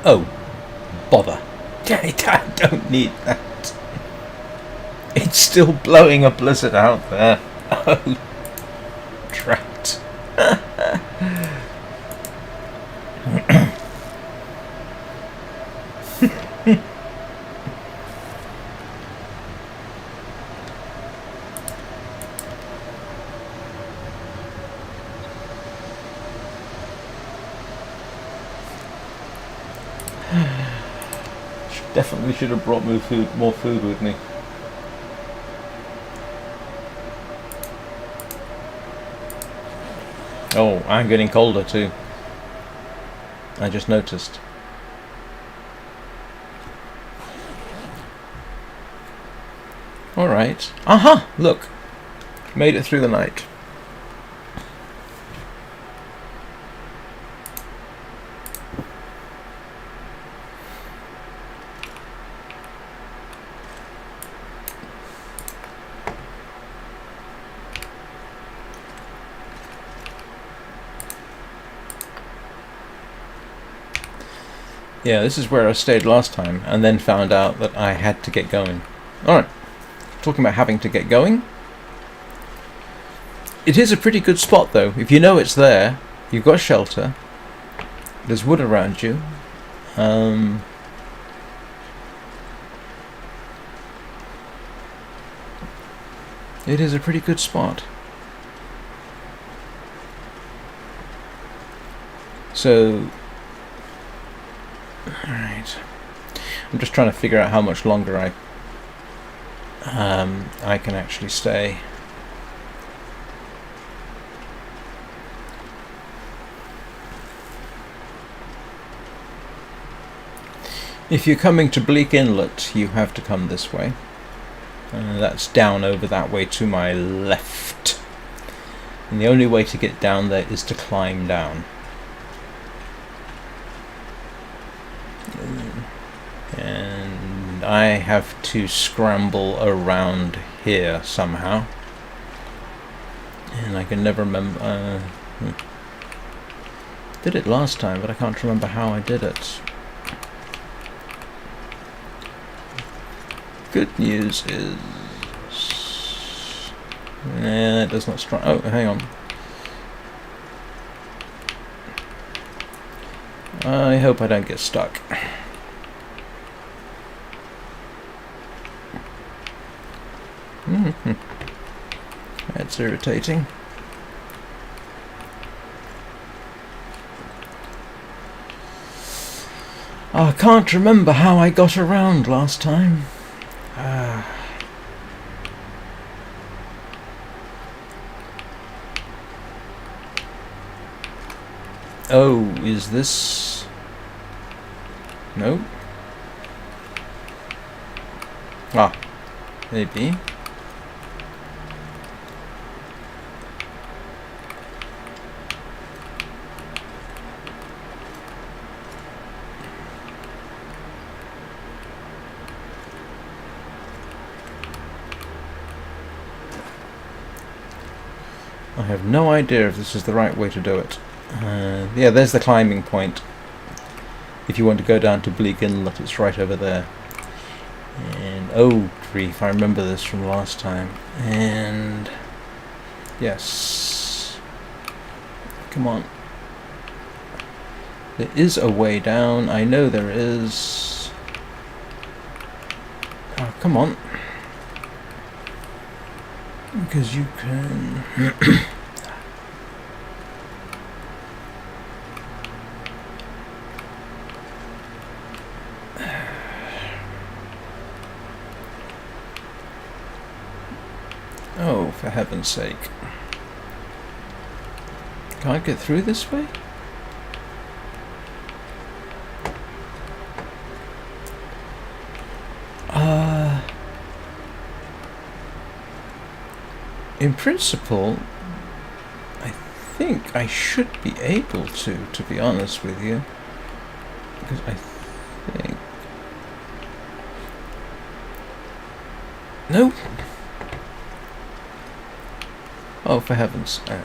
Oh, bother. I don't need that. It's still blowing a blizzard out there. Oh, drat. Definitely should have brought more food with me. Oh, I'm getting colder too. I just noticed. Alright. Aha! Look! Made it through the night. Yeah, this is where I stayed last time, and then found out that I had to get going. Alright, talking about having to get going. It is a pretty good spot though. If you know it's there, you've got shelter, there's wood around you. It is a pretty good spot. So, alright. I'm just trying to figure out how much longer I can actually stay. If you're coming to Bleak Inlet, you have to come this way. That's down over that way to my left. And the only way to get down there is to climb down. And I have to scramble around here somehow. And I can never remember... Did it last time, but I can't remember how I did it. Good news is... Nah, it does not strike... Oh, hang on. I hope I don't get stuck. That's irritating. I can't remember how I got around last time. Oh, is this... No? Ah, maybe. I have no idea if this is the right way to do it. Yeah, there's the climbing point. If you want to go down to Bleak Inlet, it's right over there. And oh grief, I remember this from last time. And yes, come on. There is a way down. I know there is. Oh, come on. Because you can... Oh, for heaven's sake. Can't I get through this way? In principle, I think I should be able to be honest with you. Because I think... Nope. Oh, for heaven's sake.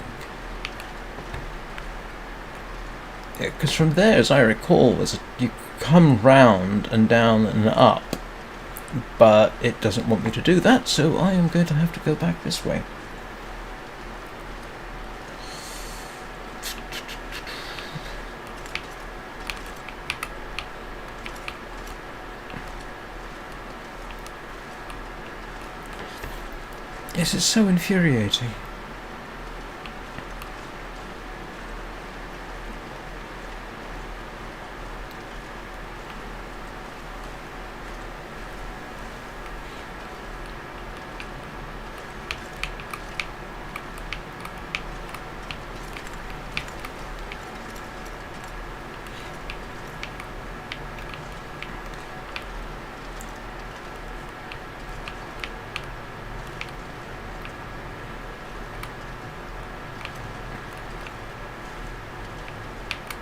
Yeah, because from there, as I recall, you come round and down and up, but it doesn't want me to do that, so I am going to have to go back this way. This is so infuriating.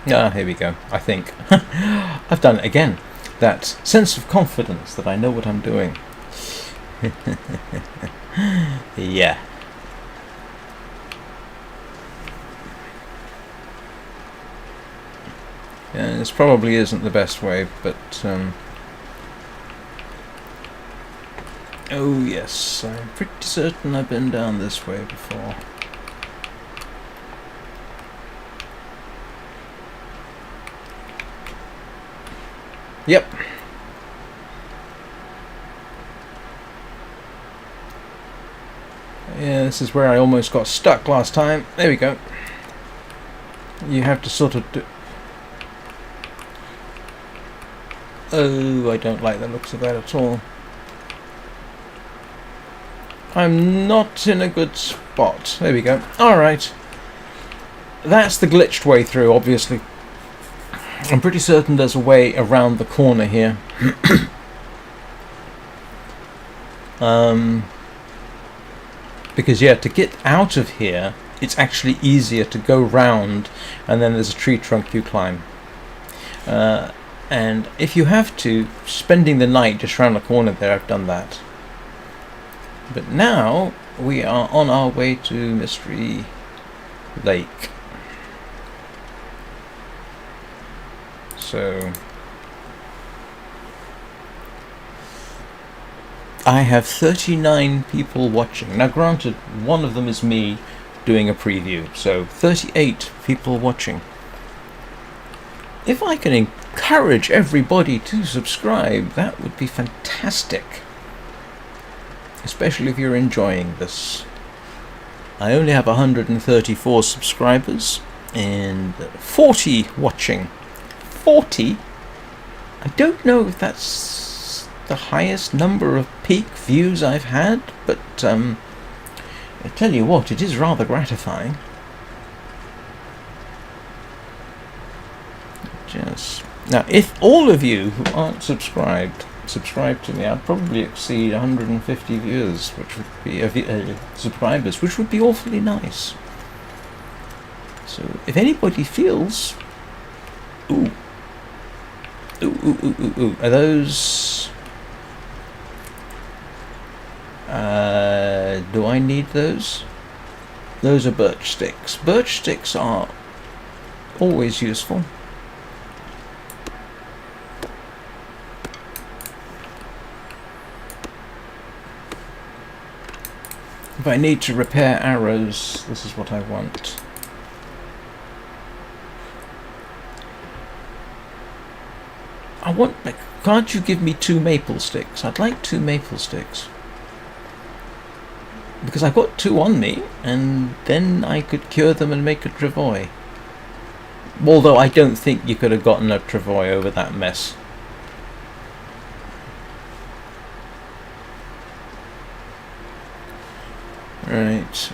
Ah, here we go, I think. I've done it again. That sense of confidence that I know what I'm doing. Yeah. Yeah, this probably isn't the best way, but oh yes, I'm pretty certain I've been down this way before. Yep. Yeah, this is where I almost got stuck last time. There we go. You have to sort of do... Oh, I don't like the looks of that at all. I'm not in a good spot. There we go. Alright. That's the glitched way through, obviously. I'm pretty certain there's a way around the corner here. Because yeah, to get out of here, it's actually easier to go round, and then there's a tree trunk you climb. And if you have to, spending the night just round the corner there, I've done that. But now we are on our way to Mystery Lake. So I have 39 people watching. Now granted, one of them is me doing a preview, so 38 people watching. If I can encourage everybody to subscribe, that would be fantastic. Especially if you're enjoying this. I only have 134 subscribers and 40 watching. 40? I don't know if that's the highest number of peak views I've had, but I tell you what, it is rather gratifying. Just now, if all of you who aren't subscribe to me, I'd probably exceed 150 viewers, which would be subscribers, which would be awfully nice. So, if anybody feels, ooh, are those? Do I need those? Those are birch sticks. Birch sticks are always useful. If I need to repair arrows, this is what I want. Can't you give me 2 maple sticks? I'd like 2 maple sticks. Because I've got 2 on me, and then I could cure them and make a travois. Although I don't think you could have gotten a travois over that mess. Right.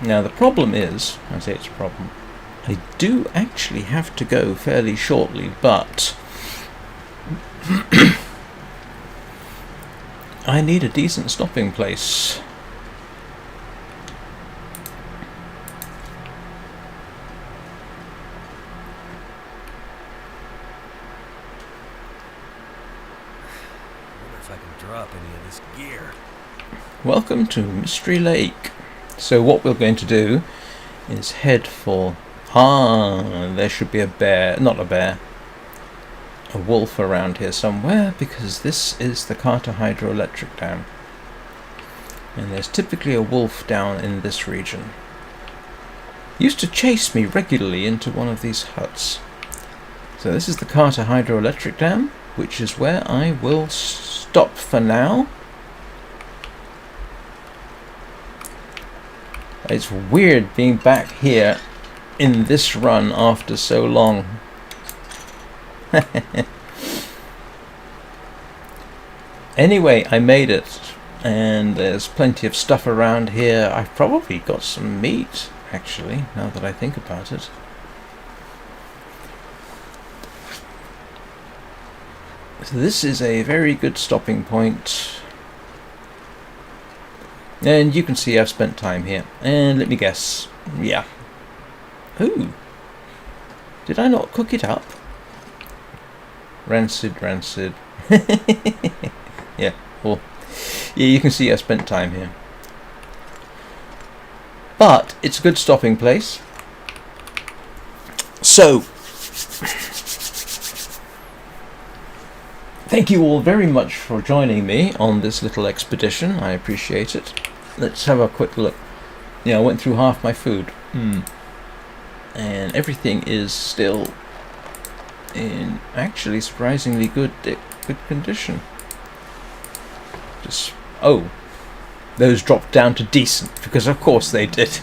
Now the problem is, I say it's a problem, I do actually have to go fairly shortly, but I need a decent stopping place. I wonder if I can drop any of this gear. Welcome to Mystery Lake. So what we're going to do is head for... there should be a bear, not a bear, a wolf around here somewhere, because this is the Carter Hydroelectric Dam. And there's typically a wolf down in this region. Used to chase me regularly into one of these huts. So this is the Carter Hydroelectric Dam, which is where I will stop for now. It's weird being back here in this run after so long. Anyway, I made it, and there's plenty of stuff around here. I've probably got some meat, actually, now that I think about it. So this is a very good stopping point. And you can see I've spent time here. And let me guess. Yeah. Ooh. Did I not cook it up? Rancid. Yeah. Well, yeah, you can see I spent time here. But it's a good stopping place. So, thank you all very much for joining me on this little expedition. I appreciate it. Let's have a quick look. Yeah, I went through half my food. And everything is still in actually surprisingly good condition. Just those dropped down to decent, because of course they did.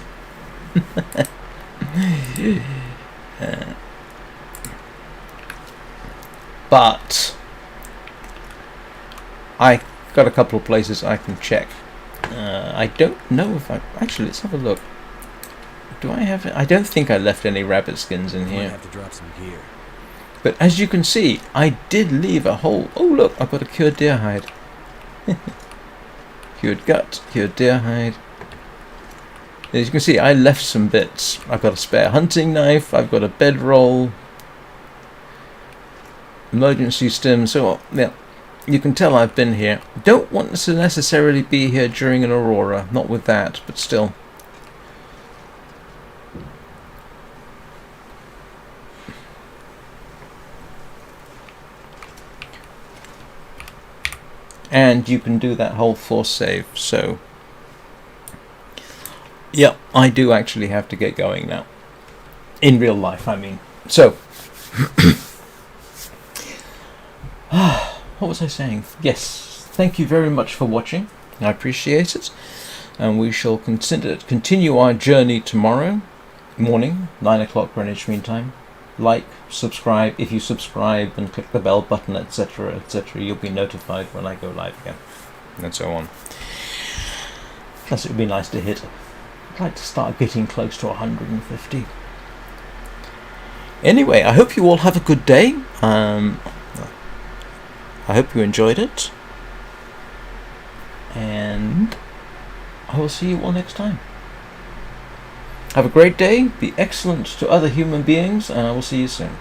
But I got a couple of places I can check. I don't know if I actually. Let's have a look. Do I have? I don't think I left any rabbit skins in here. Might have to drop some gear. But as you can see, I did leave a hole. Oh look, I've got a cured deer hide. Cured gut, cured deer hide. As you can see, I left some bits. I've got a spare hunting knife. I've got a bedroll. Emergency stim. So yeah, you can tell I've been here. Don't want to necessarily be here during an aurora. Not with that, but still. And you can do that whole force save, so yep, I do actually have to get going now. In real life, I mean. So what was I saying? Yes, thank you very much for watching. I appreciate it. And we shall continue our journey tomorrow morning, 9 o'clock Greenwich Mean Time. Like, subscribe. If you subscribe and click the bell button, etc., etc., you'll be notified when I go live again, and so on. Plus, it would be nice to hit. I'd like to start getting close to 150. Anyway, I hope you all have a good day. I hope you enjoyed it, and I will see you all next time. Have a great day, be excellent to other human beings, and I will see you soon.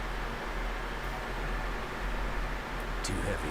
Too heavy.